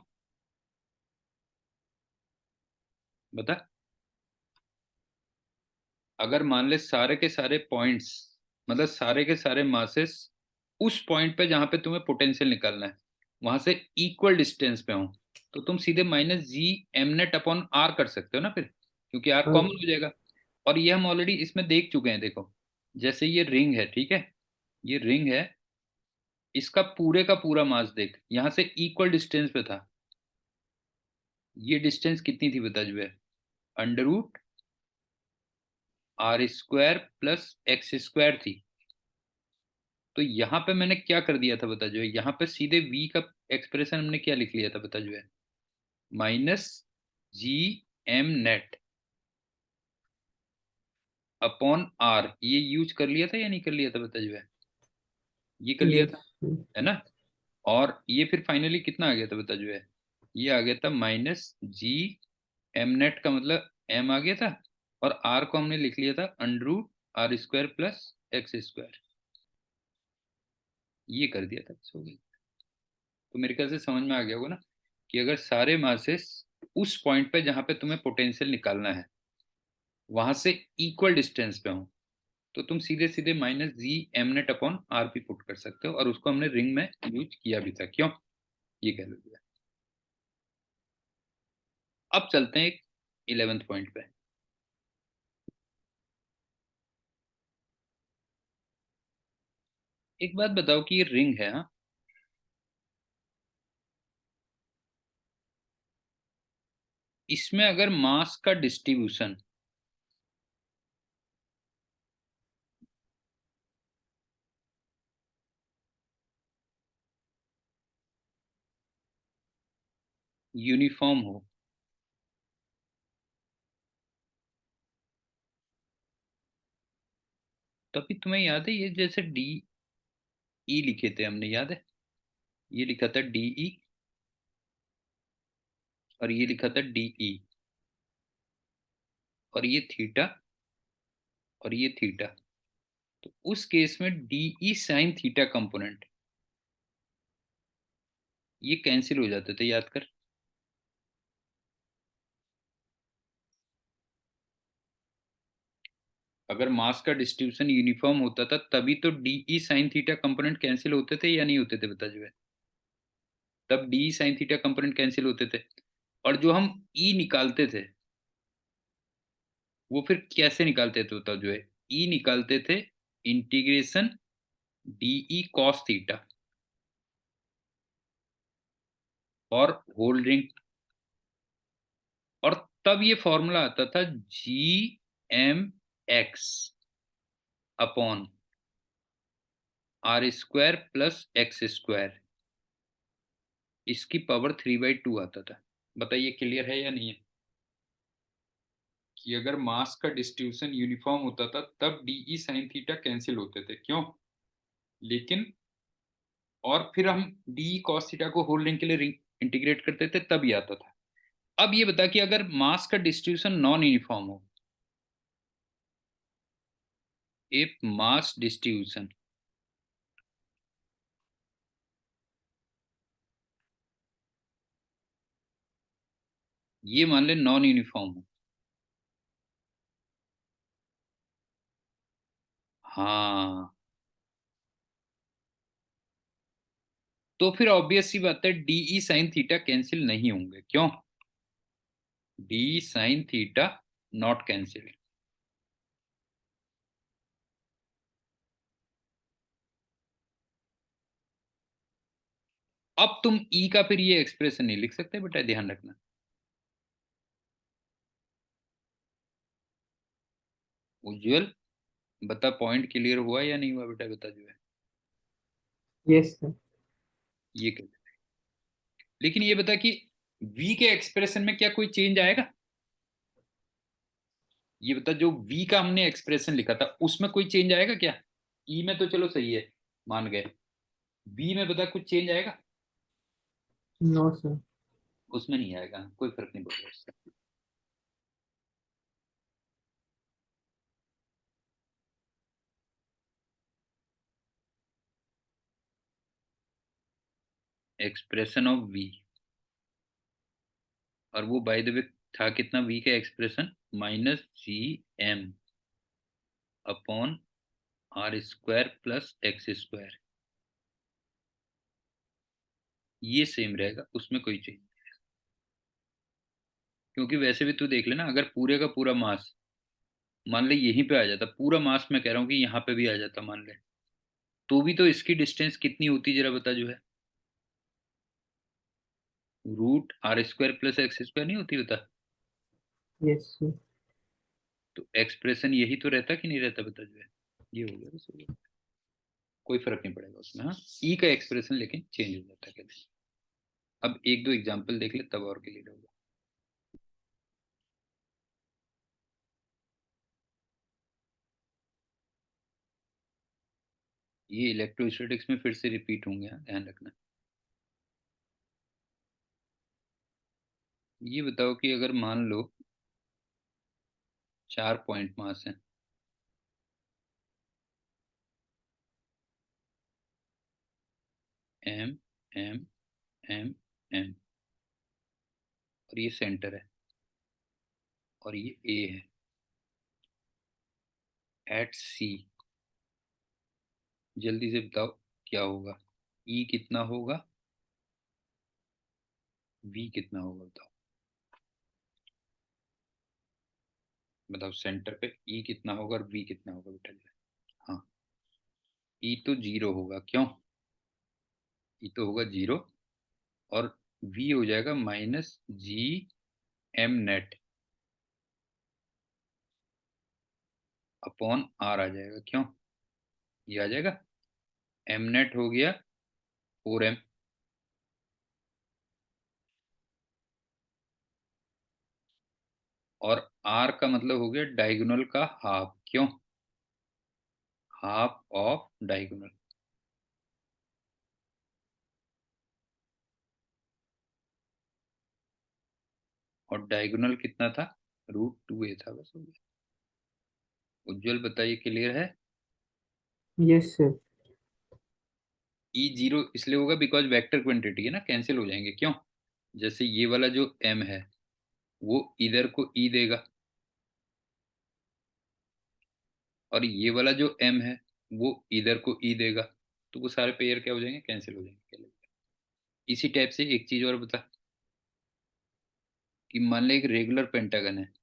बता। अगर मान ले सारे के सारे पॉइंट्स, मतलब सारे के सारे मासेस उस पॉइंट पे जहां पे तुम्हें पोटेंशियल निकालना है, वहां से इक्वल डिस्टेंस पे हो, तो तुम सीधे माइनस GM नेट/R कर सकते हो ना फिर, क्योंकि R हाँ। कॉमन हो जाएगा। और ये हम ऑलरेडी इसमें देख चुके हैं। देखो, जैसे ये रिंग है, ठीक है, ये रिंग है, इसका पूरे का पूरा मास देख, यहां से इक्वल डिस्टेंस पे था। ये डिस्टेंस कितनी थी बता जो है? √R² प्लस X² थी। तो यहाँ पे मैंने क्या कर दिया था बता जो है? यहाँ पे सीधे v का एक्सप्रेशन हमने क्या लिख लिया था बता जो है? Minus GM net upon R। ये यूज कर लिया था या नहीं कर लिया था बता जो है? ये कर लिया यस। था, है ना? और ये फिर फाइनली कितना आ गया था बता जो है? ये आ गया था -GM नेट, का मतलब m आ गया था, और R को हमने लिख लिया था √R² प्लस X²। ये कर दिया था, बस हो गई। तो मेरे ख्याल से समझ में आ गया होगा ना, कि अगर सारे मासेस उस पॉइंट पे जहां पे तुम्हें पोटेंशियल निकालना है, वहां से इक्वल डिस्टेंस पे हो, तो तुम सीधे सीधे -GM नेट/R भी पुट कर सकते हो, और उसको हमने रिंग में यूज किया भी था, क्यों? ये कह लो। अब चलते हैं एक 11th पॉइंट पे। एक बात बताओ कि ये रिंग है, हाँ, इसमें अगर मास का डिस्ट्रीब्यूशन यूनिफॉर्म हो, तभी तुम्हें याद है, ये जैसे DE लिखे थे हमने, याद है? ये लिखा था DE, और ये लिखा था DE, और ये थीटा, और ये थीटा। तो उस केस में DE साइन थीटा कंपोनेंट ये कैंसिल हो जाते थे, याद कर। अगर मास का डिस्ट्रीब्यूशन यूनिफॉर्म होता था तभी तो DE sine theta component cancel होते थे या नहीं होते थे बता जो है? तब DE sine theta component cancel होते थे। और जो हम E निकालते थे, वो फिर कैसे निकालते थे बताओ जो है? E निकालते थे इंटीग्रेशन DE कॉस थीटा और होल रिंग, और तब ये फॉर्मूला आता था GMX/R² प्लस X²। इसकी पावर 3/2 आता था। बताइए क्लियर है या नहीं है? कि अगर मास का डिस्ट्रीब्यूशन यूनिफॉर्म होता था तब डीई साइन थीटा कैंसिल होते थे, क्यों? लेकिन और फिर हम डी कॉस थीटा को होल रिंग के लिए इंटीग्रेट करते थे तब ये आता था। अब ये बता कि अगर मास का डिस्ट्रीब्यूशन नॉन यूनिफॉर्म हो, इफ मास डिस्ट्रीब्यूशन ये मान ले नॉन यूनिफॉर्म हो, हाँ, तो फिर ऑब्वियस सी बात है डीई साइन थीटा कैंसिल नहीं होंगे, क्यों? D sine theta naught cancel. अब तुम ई का फिर ये एक्सप्रेशन नहीं लिख सकते बेटा, ध्यान रखना। उज्जवल बता, पॉइंट क्लियर हुआ या नहीं हुआ बेटा, बता जो है यस सर। ये कर। लेकिन ये बता कि v के एक्सप्रेशन में क्या कोई चेंज आएगा? ये बता, जो v का हमने एक्सप्रेशन लिखा था उसमें कोई चेंज आएगा क्या? ई में तो चलो सही है, मान गए। v में बता कुछ चेंज आएगा? No sir. उसमें नहीं आएगा, कोई फर्क नहीं पड़ेगा उससे। एक्सप्रेशन ऑफ v, और वो बाय द वे था कितना v का expression? -gm upon r² plus x²। ये सेम रहेगा, उसमें कोई चेंज। क्योंकि वैसे भी तू देख लेना, अगर पूरे का पूरा मास मान ले यहीं पे आ जाता, पूरा मास मैं कह रहा हूँ कि यहाँ पे भी आ जाता मान ले, तो भी तो इसकी डिस्टेंस कितनी होती जरा बता जो है? √r² प्लस x² नहीं होती बता? Yes sir. तो एक्सप्रेशन यही तो रहता कि नहीं रहता बता जो है? ये हो गया बस, हो गया। कोई फर्क नहीं पड़ेगा उसमें, हाँ। ई का एक्सप्रेशन लेकिन चेंज हो जाता है कहते। अब एक दो एग्जाम्पल देख ले तब और क्लियर होगा। ये इलेक्ट्रोस्टैटिक्स में फिर से रिपीट होंगे, हाँ, ध्यान रखना। ये बताओ कि अगर मान लो 4 पॉइंट मास है, एम एम एम एम, और ये सेंटर है और ये ए है, एट सी, जल्दी से बताओ क्या होगा? ई कितना होगा, वी कितना होगा बताओ? बताओ सेंटर पे ई कितना होगा और वी कितना होगा बेटा जी? हाँ, ई तो 0 होगा, क्यों? ई तो होगा 0, और वी हो जाएगा -gm नेट अपॉन आर आ जाएगा, क्यों? ये आ जाएगा, एम नेट हो गया 4m, और आर का मतलब हो गया डायगोनल का हाफ, क्यों? हाफ ऑफ डायगोनल, और डायगोनल कितना था? √2a था, बस हो गया। उज्जवल बताइए क्लियर है? Yes sir. ई 0 इसलिए होगा बिकॉज वेक्टर क्वांटिटी है ना, कैंसिल हो जाएंगे, क्यों? जैसे ये वाला जो m है वो इधर को ई देगा, और ये वाला जो m है वो इधर को ई देगा, तो वो सारे पेयर क्या हो जाएंगे? कैंसिल हो जाएंगे, क्या लगता है? इसी टाइप से एक चीज और बता, कि मान ले एक रेगुलर पेंटागन है,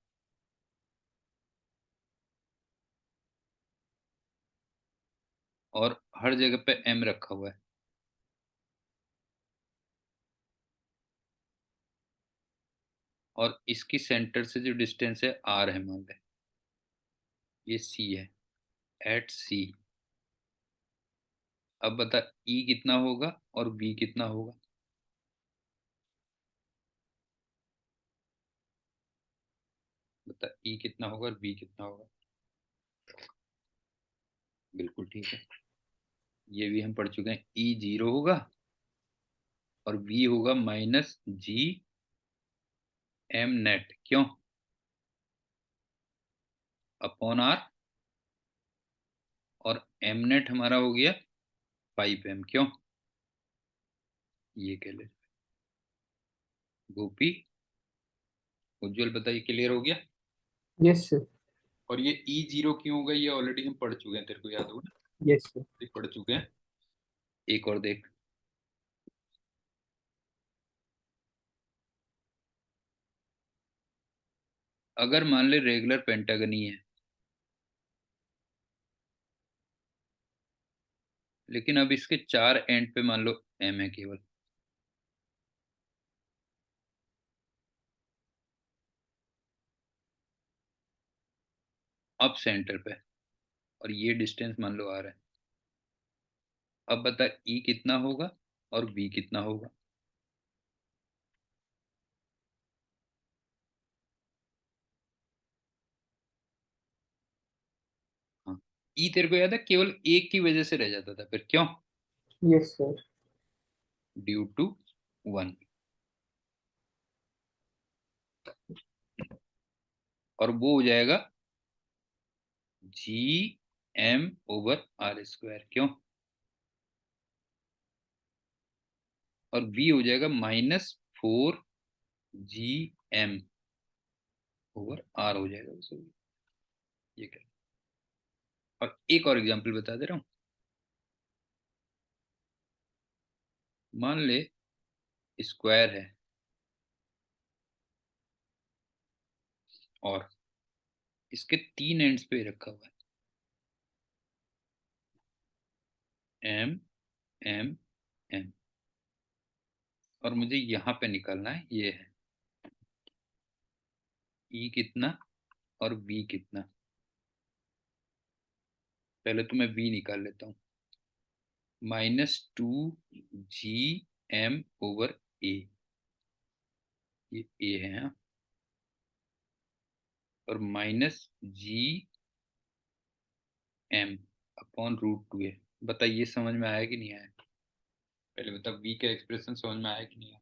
और हर जगह पे m रखा हुआ है, और इसकी सेंटर से जो डिस्टेंस है r है, मान ले ये c है, एट c। अब बता ई कितना होगा और v कितना होगा? बता ई कितना होगा और बी कितना होगा। बिल्कुल ठीक है, ये भी हम पढ़ चुके हैं। ई 0 होगा और बी होगा -GM नेट, क्यों, अपॉन आर, और एम नेट हमारा हो गया 5M, क्यों, ये कह ले। गोपी, उज्जवल, बताइए, क्लियर हो गया। Yes sir. और ये ई 0 क्यों होगा, ये ऑलरेडी हम पढ़ चुके हैं, तेरे को याद होगा ना, यस सर। ये पढ़ चुके हैं। एक और देख, अगर मान ले रेगुलर पेंटागन ही है, लेकिन अब इसके 4 एंड पे मान लो एम है केवल, अब सेंटर पे, और ये डिस्टेंस मान लो आ रहा है। अब बता ई कितना होगा और बी कितना होगा। हाँ, ई तेरे को याद है केवल एक की वजह से रह जाता था, फिर क्यों, यस सर। ड्यू टू 1, और वो हो जाएगा GM/R², क्यों, और बी हो जाएगा -4GM/R हो जाएगा वैसे भी। ये क्या, और एक और एग्जांपल बता दे रहा हूँ। मान ले स्क्वायर है और इसके 3 एंड्स पे रखा हुआ है M M M, और मुझे यहाँ पे निकालना है, ये है ई कितना और बी कितना। पहले तो मैं बी निकाल लेता हूँ, -2GM/A, ये ए है, हाँ? और -GM/√2A। बताइए समझ में आया कि नहीं आया, पहले बता, बी का एक्सप्रेशन समझ में आया कि नहीं आया।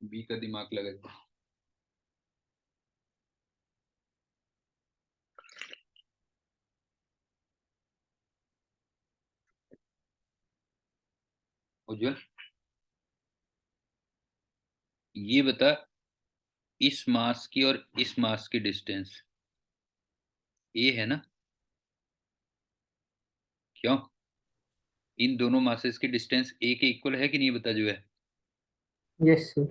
बी का दिमाग लगा। उज्जवल, ये बता, इस मास की और इस मास की डिस्टेंस ए है ना, क्यों, इन दोनों मासेस की डिस्टेंस ए के इक्वल है कि नहीं, बता जो है। Yes sir.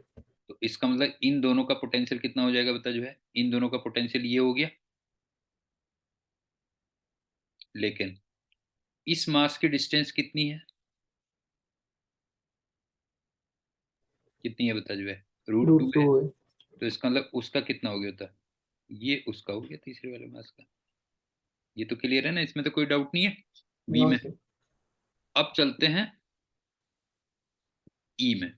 तो इसका मतलब इन दोनों का पोटेंशियल कितना हो जाएगा, बता जो है, इन दोनों का पोटेंशियल ये हो गया। लेकिन इस मास की डिस्टेंस कितनी है, कितनी है बता जो है, √2 √2 है। है। तो इसका मतलब उसका कितना हो गया होता, ये उसका हो गया तीसरे वाले मास का। ये तो क्लियर है ना, इसमें तो कोई डाउट नहीं है बी नो में। सर। अब चलते हैं ई में।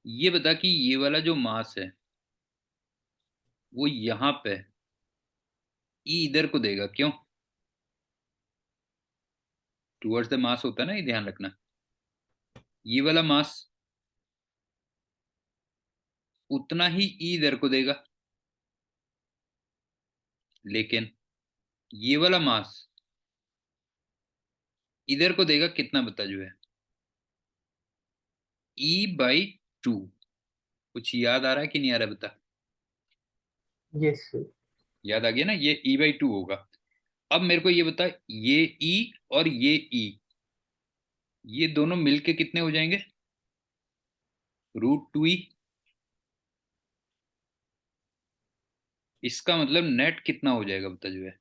ये बता कि ये वाला जो मास है वो यहाँ पे ई इधर को देगा, क्यों, टुवर्ड्स द मास होता है ना, ये ध्यान रखना। ये वाला मास उतना ही ई इधर को देगा, लेकिन ये वाला मास इधर को देगा कितना, बता जो है, E/2। कुछ याद आ रहा है कि नहीं आ रहा, बता। Yes sir. याद आ गया ना, ये E/2 होगा। अब मेरे को ये बता, ये ई और ये ई, ये दोनों मिलके कितने हो जाएंगे, √2E। इसका मतलब नेट कितना हो जाएगा, बता जो है,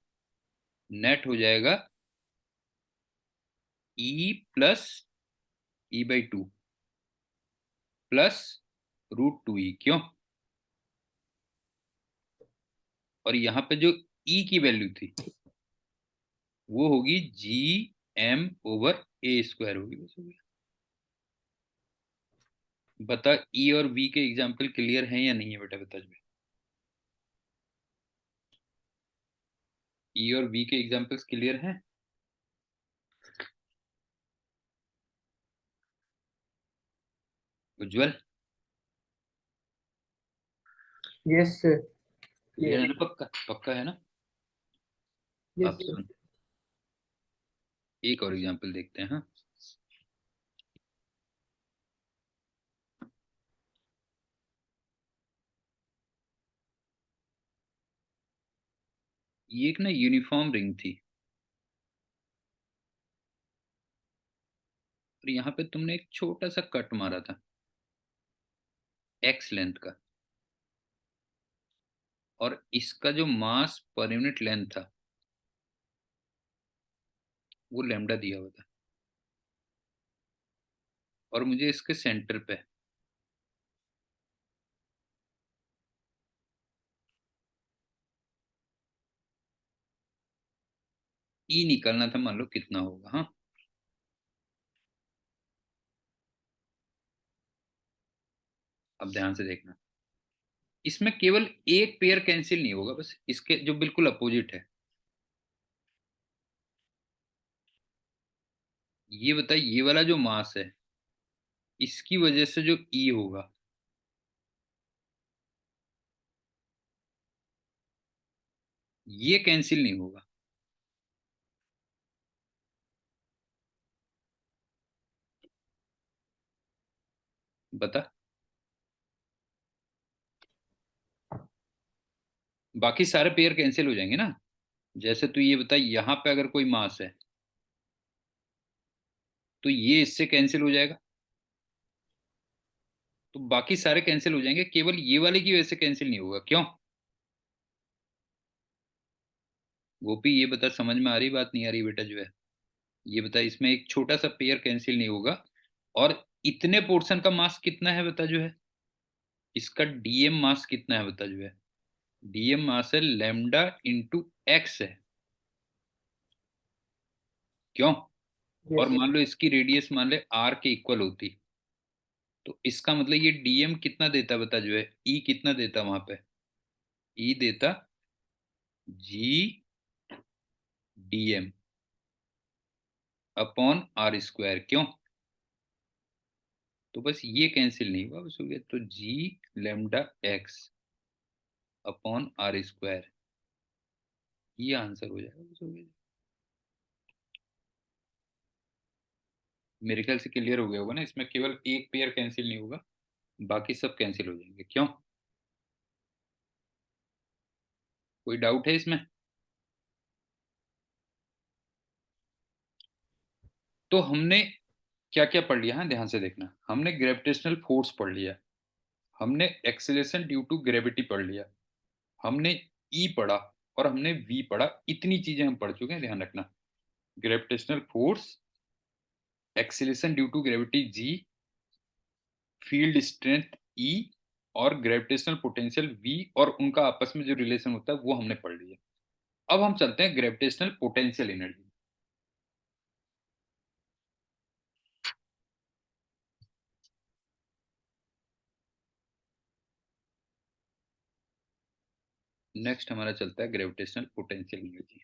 नेट हो जाएगा E+E/2 +√2E, क्यों, और यहाँ पे जो ई की वैल्यू थी वो होगी GM/A² होगी, बस हो गया। बता, ई और वी के एग्जाम्पल क्लियर हैं या नहीं है बेटा, बता जो। ई और वी के एग्जाम्पल्स क्लियर हैं? उज्जवल, यस सर। क्लियर है क्लियर। ना? पक्का पक्का है ना? यस अब सर। सुन, एक और एग्जाम्पल देखते हैं। हाँ, ये एक ना यूनिफॉर्म रिंग थी, और यहाँ पे तुमने एक छोटा सा कट मारा था एक्स लेंथ का, और इसका जो मास पर यूनिट लेंथ था वो लैम्डा दिया हुआ था, और मुझे इसके सेंटर पे ई निकालना था, मान लो कितना होगा। हाँ, अब ध्यान से देखना, इसमें केवल एक पेयर कैंसिल नहीं होगा, बस इसके जो बिल्कुल अपोजिट है। ये बता, ये वाला जो मास है इसकी वजह से जो ई होगा, ये कैंसिल नहीं होगा। बता, बाकी सारे पेयर कैंसिल हो जाएंगे ना। जैसे तू ये बता, यहां पे अगर कोई मास है तो ये इससे कैंसिल हो जाएगा, तो बाकी सारे कैंसिल हो जाएंगे, केवल ये वाले की वजह से कैंसिल नहीं होगा। क्यों गोपी, ये बता, समझ में आ रही बात, नहीं आ रही बेटा जो है? ये बता, इसमें एक छोटा सा पेयर कैंसिल नहीं होगा, और इतने पोर्शन का मास कितना है बता जो है? इसका डीएम मास कितना है बता जो है? डीएम मास है लैम्डा इंटू एक्स है। क्यों? और यस सर। मान लो इसकी रेडियस मान ले आर के इक्वल होती, तो इसका मतलब ये डीएम कितना देता बता जो है? ई कितना देता वहां पे? ई देता जी डीएम अपॉन आर स्क्वायर। क्यों? तो बस ये कैंसिल नहीं हुआ, बस हो गया, तो G lambda X upon R square, ये आंसर हो जाएगा, बस हो गया। मेरे ख्याल से क्लियर हो गया होगा ना, इसमें केवल एक पेयर कैंसिल नहीं होगा, बाकी सब कैंसिल हो जाएंगे। क्यों, कोई डाउट है इसमें? तो हमने क्या क्या पढ़ लिया है, ध्यान से देखना। हमने ग्रेविटेशनल फोर्स पढ़ लिया, हमने एक्सेलरेशन ड्यू टू ग्रेविटी पढ़ लिया, हमने ई पढ़ा, और हमने वी पढ़ा। इतनी चीजें हम पढ़ चुके हैं, ध्यान रखना। Gravitational force, acceleration due to gravity G, field strength E, और ग्रेविटेशनल पोटेंशियल वी, और उनका आपस में जो रिलेशन होता है वो हमने पढ़ लिया। अब हम चलते हैं ग्रेविटेशनल पोटेंशियल एनर्जी। नेक्स्ट हमारा चलता है ग्रेविटेशनल पोटेंशियल एनर्जी।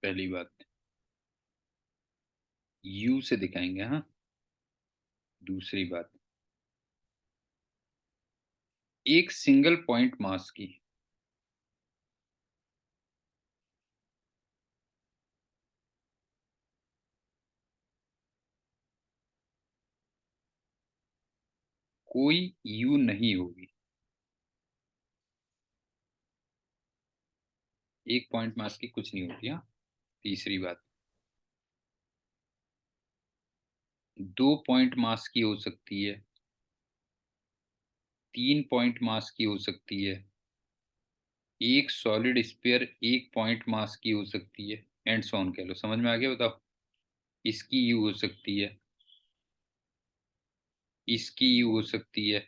पहली बात यू से दिखाएंगे। हाँ, दूसरी बात, एक सिंगल पॉइंट मास की कोई यू नहीं होगी। एक पॉइंट मास की कुछ नहीं होती। हाँ, तीसरी बात, दो पॉइंट मास की हो सकती है, तीन पॉइंट मास की हो सकती है, एक सॉलिड स्फीयर एक पॉइंट मास की हो सकती है, एंड सो ऑन कह लो। समझ में आ गया? बताओ, इसकी यू हो सकती है, इसकी यू हो सकती है,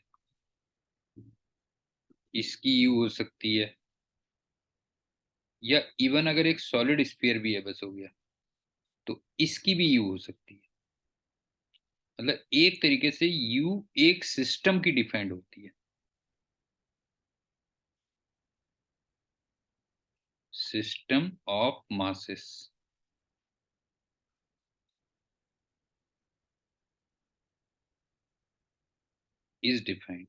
इसकी यू हो सकती है, या इवन अगर एक सॉलिड स्फीयर भी है, बस हो गया, तो इसकी भी यू हो सकती है। मतलब एक तरीके से यू एक सिस्टम की डिफाइंड होती है। System of masses is defined.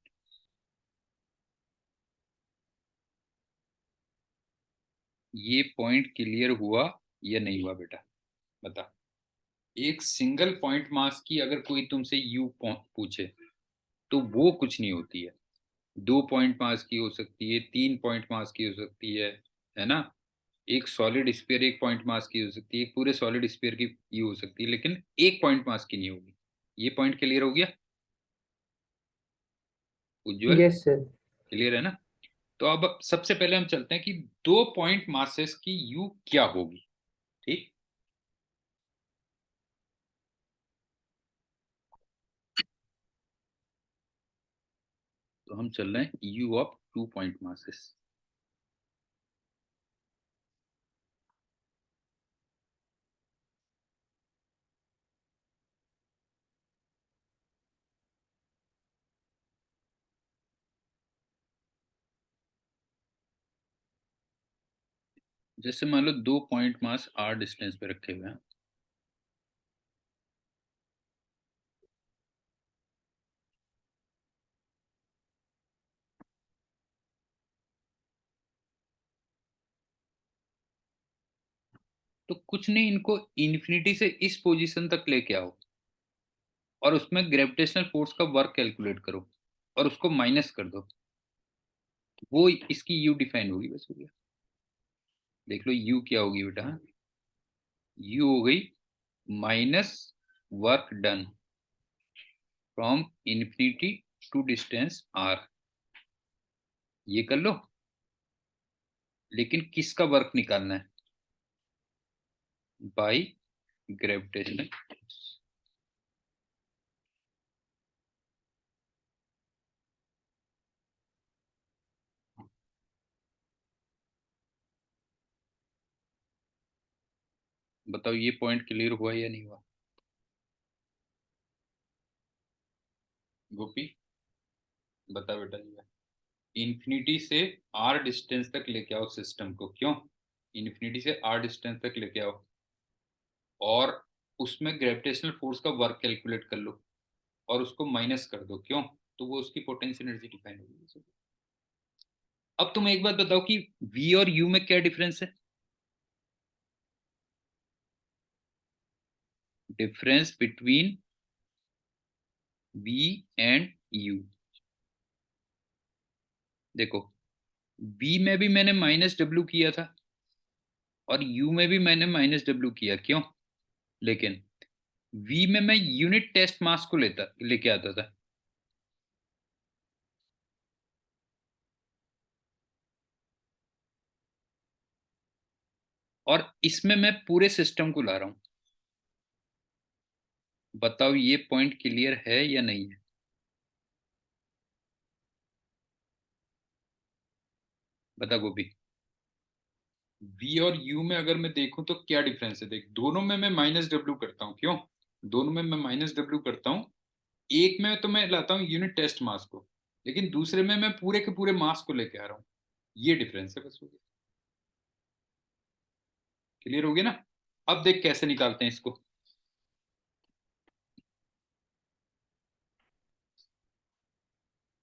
ये पॉइंट क्लियर हुआ या नहीं हुआ बेटा? बता। एक सिंगल पॉइंट मास की अगर कोई तुमसे यू पूछे तो वो कुछ नहीं होती है। 2 पॉइंट मास की हो सकती है, 3 पॉइंट मास की हो सकती है ना? एक सॉलिड स्फीयर 1 पॉइंट मास की हो सकती है, एक पूरे सॉलिड स्फीयर की यू हो सकती है, लेकिन 1 पॉइंट मास की नहीं होगी। ये पॉइंट क्लियर हो गया उज्जवल? Yes sir. क्लियर है ना? तो अब सबसे पहले हम चलते हैं कि 2 पॉइंट मासेस की यू क्या होगी। ठीक। तो हम चल रहे हैं यू ऑफ 2 पॉइंट मासेस। जैसे मान लो 2 पॉइंट मास आर डिस्टेंस पे रखे हुए हैं, तो कुछ नहीं, इनको इन्फिनिटी से इस पोजीशन तक लेके आओ और उसमें ग्रेविटेशनल फोर्स का वर्क कैलकुलेट करो और उसको माइनस कर दो, वो इसकी यू डिफाइन होगी। बस हो गया। देख लो यू क्या होगी बेटा। यू हो गई minus work done from infinity to distance R. ये कर लो, लेकिन किसका वर्क निकालना है? By gravitational. बताओ ये पॉइंट क्लियर हुआ या नहीं हुआ? गोपी बता बेटा जी। इन्फिनिटी से आर डिस्टेंस तक लेके आओ सिस्टम को। क्यों? इन्फिनिटी से आर डिस्टेंस तक लेके आओ और उसमें ग्रेविटेशनल फोर्स का वर्क कैलकुलेट कर लो और उसको माइनस कर दो। क्यों? तो वो उसकी पोटेंशियल एनर्जी डिफाइन होगी। अब तुम एक बात बताओ कि वी और यू में क्या डिफरेंस है? Difference between V and U. देखो, वी में भी मैंने माइनस डब्ल्यू किया था और यू में भी मैंने माइनस डब्ल्यू किया। क्यों? लेकिन वी में मैं यूनिट टेस्ट मास को लेके आता था, और इसमें मैं पूरे सिस्टम को ला रहा हूं। बताओ ये पॉइंट क्लियर है या नहीं है? बता गोपी। वी और यू में अगर मैं देखूं तो क्या डिफरेंस है? देख, दोनों में मैं माइनस डब्ल्यू करता हूं। क्यों? दोनों में मैं माइनस डब्ल्यू करता हूं। एक में तो मैं लाता हूँ यूनिट टेस्ट मास को, लेकिन दूसरे में मैं पूरे के पूरे मास को लेके आ रहा हूँ। ये डिफरेंस है। बस हो गया। क्लियर हो गया ना? अब देख कैसे निकालते हैं इसको।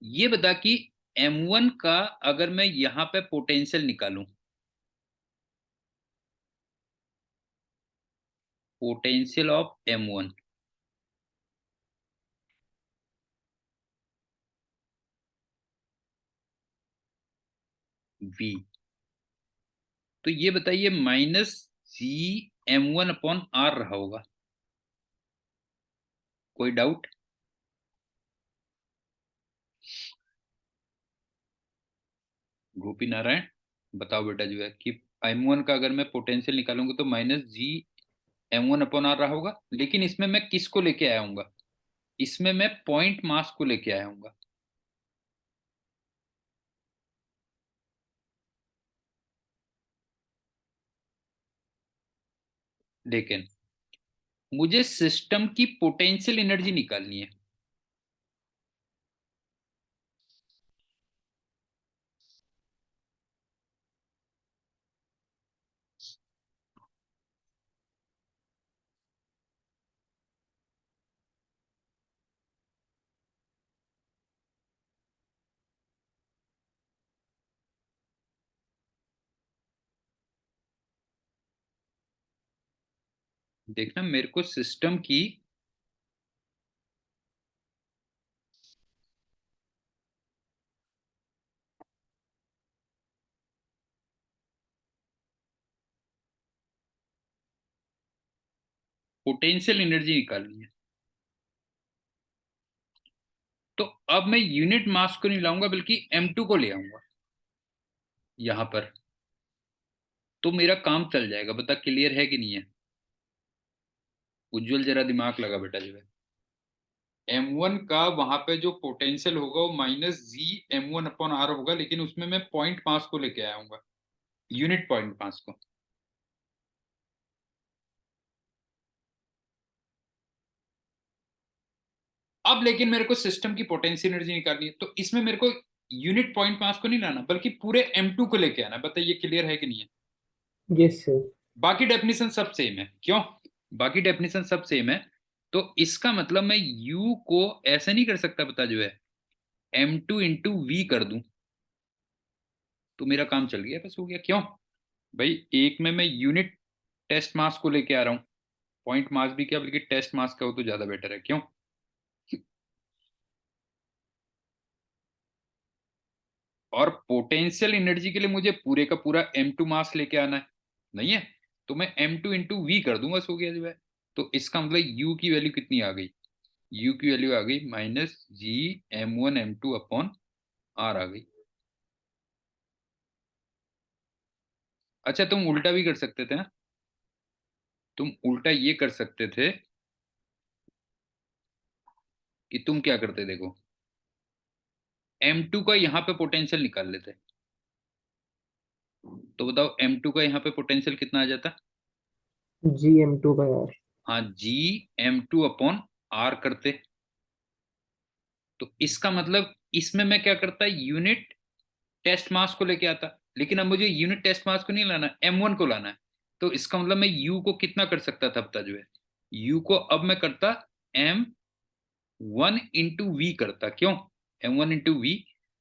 ये बता कि M1 का अगर मैं यहां पे पोटेंशियल निकालूं, पोटेंशियल ऑफ M1 V, तो ये बताइए माइनस G M1/R रहा होगा। कोई डाउट? गोपी नारायण बताओ बेटा जो है कि M1 का अगर मैं पोटेंशियल निकालूंगा तो -G m1/r रहा होगा, लेकिन इसमें मैं किसको लेके आया हूंगा, इसमें मैं पॉइंट मास को लेके आया हूंगा। लेकिन मुझे सिस्टम की पोटेंशियल एनर्जी निकालनी है। देखना, मेरे को सिस्टम की पोटेंशियल एनर्जी निकालनी है। तो अब मैं यूनिट मास को नहीं लाऊंगा, बल्कि m2 को ले आऊंगा यहां पर। तो मेरा काम चल जाएगा। बता, क्लियर है कि नहीं है? उज्जवल, जरा दिमाग लगा बेटा जो है। M1 का वहां पे जो पोटेंशियल होगा वो -G m1/r होगा, लेकिन उसमें मैं पॉइंट मास को लेके आया हूंगा, यूनिट पॉइंट मास को। अब लेकिन मेरे को सिस्टम की पोटेंशियल एनर्जी निकालनी है, तो इसमें मेरे को यूनिट पॉइंट मास को नहीं लाना, बल्कि पूरे M2 को लेके आना। बताइए क्लियर है कि नहीं है? Yes sir. बाकी डेफिनेशन सब सेम है। क्यों? बाकी डेफिनेशन सब सेम है। तो इसका मतलब मैं U को ऐसे नहीं कर सकता, बता जो है, M2 × V कर दूं तो मेरा काम चल गया, बस हो गया। क्यों भाई? एक में मैं यूनिट टेस्ट मास को लेके आ रहा हूं, पॉइंट मास भी क्या बल्कि टेस्ट मास का हो तो ज्यादा बेटर है। क्यों? और पोटेंशियल एनर्जी के लिए मुझे पूरे का पूरा M2 मास लेके आना है, नहीं है? तो मैं M2 × V कर दूंगा, बस हो गया जो है। तो इसका मतलब U की वैल्यू कितनी आ गई? U की वैल्यू आ गई -G m1m2/r आ गई। अच्छा, तुम उल्टा भी कर सकते थे ना। तुम उल्टा ये कर सकते थे कि तुम क्या करते, देखो, M2 का यहाँ पे पोटेंशियल निकाल लेते। तो बताओ M2 का यहाँ पे पोटेंशियल कितना आ जाता? G m2/r। हाँ, G m2/r करते। तो इसका मतलब इसमें मैं क्या करता, यूनिट टेस्ट मास को लेके आता। लेकिन अब मुझे यूनिट टेस्ट मास को नहीं लाना, M1 को लाना है। तो इसका मतलब मैं U को कितना कर सकता था, पता जो है, U को अब मैं करता M1 × V करता। क्यों? M1 × V।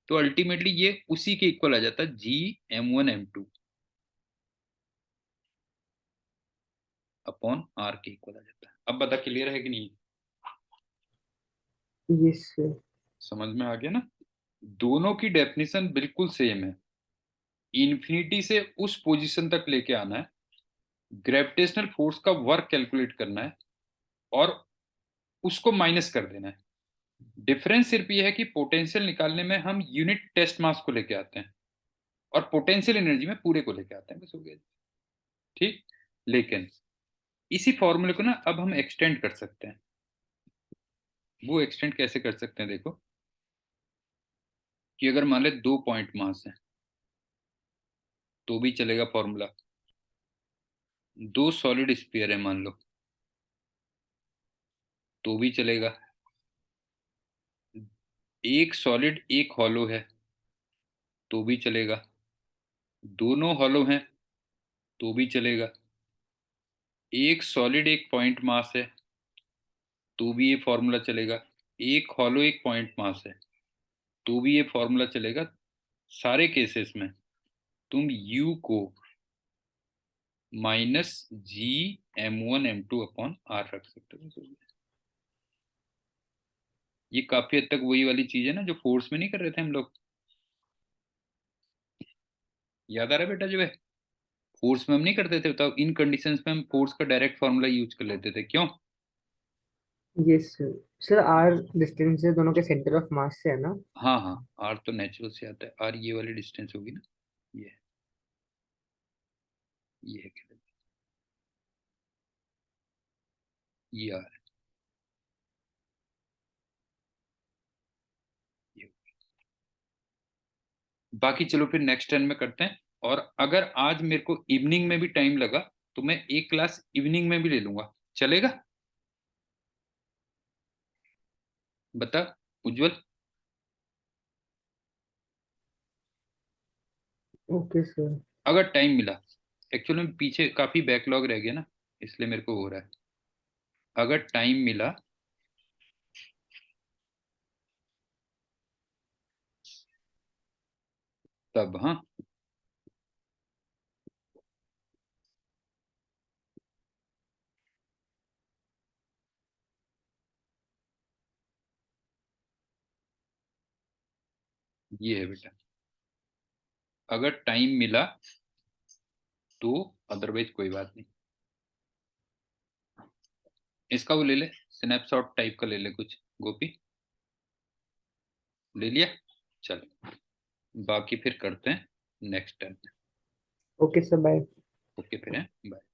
तो अल्टीमेटली ये उसी के इक्वल आ जाता, G m1m2/r के इक्वल आ जाता। अब बता, क्लियर है कि नहीं? Yes sir. समझ में आ गया ना? दोनों की डेफिनेशन बिल्कुल सेम है। इन्फिनिटी से उस पोजीशन तक लेके आना है, ग्रेविटेशनल फोर्स का वर्क कैलकुलेट करना है, और उसको माइनस कर देना है। डिफरेंस सिर्फ ये है कि पोटेंशियल निकालने में हम यूनिट टेस्ट मास को लेके आते हैं, और पोटेंशियल एनर्जी में पूरे को लेके आते हैं, बस हो गया। ठीक। लेकिन इसी फॉर्मूले को ना अब हम एक्सटेंड कर सकते हैं। वो एक्सटेंड कैसे कर सकते हैं, देखो, कि अगर मान ले दो पॉइंट मास है तो भी चलेगा फॉर्मूला। दो सॉलिड स्फीयर है मान लो, तो भी चलेगा। एक सॉलिड एक हॉलो है, तो भी चलेगा। दोनों हॉलो हैं, तो भी चलेगा। एक सॉलिड एक पॉइंट मास है, तो भी ये फॉर्मूला चलेगा। एक हॉलो एक पॉइंट मास है, तो भी ये फॉर्मूला चलेगा। सारे केसेस में तुम U को -G m1m2/r रख सकते हो। ये काफी हद तक वही वाली चीज है ना जो फोर्स में नहीं कर रहे थे हम लोग। याद आ रहा है बेटा जो है? फोर्स में हम नहीं करते थे, बताओ, इन कंडीशंस में हम फोर्स का डायरेक्ट फॉर्मूला यूज कर लेते थे। क्यों? Yes sir. Sir R distance है दोनों के सेंटर ऑफ मास से है ना। हाँ हाँ, आर तो नेचुरल से आता है। आर ये वाली डिस्टेंस होगी ना, ये। ये ये आ रहा है, ये। बाकी चलो फिर नेक्स्ट टर्न में करते हैं। और अगर आज मेरे को इवनिंग में भी टाइम लगा तो मैं एक क्लास इवनिंग में भी ले लूंगा, चलेगा? बता उज्जवल। Okay sir. अगर टाइम मिला, एक्चुअली में पीछे काफी बैकलॉग रह गया ना, इसलिए मेरे को हो रहा है। अगर टाइम मिला तब, हाँ। ये है बेटा, अगर टाइम मिला तो, अदरवाइज कोई बात नहीं। इसका वो ले ले, स्नैपशॉट टाइप का ले ले कुछ, गोपी। ले लिया? चल, बाकी फिर करते हैं next time. Okay sir, bye. Okay फिर है, बाय।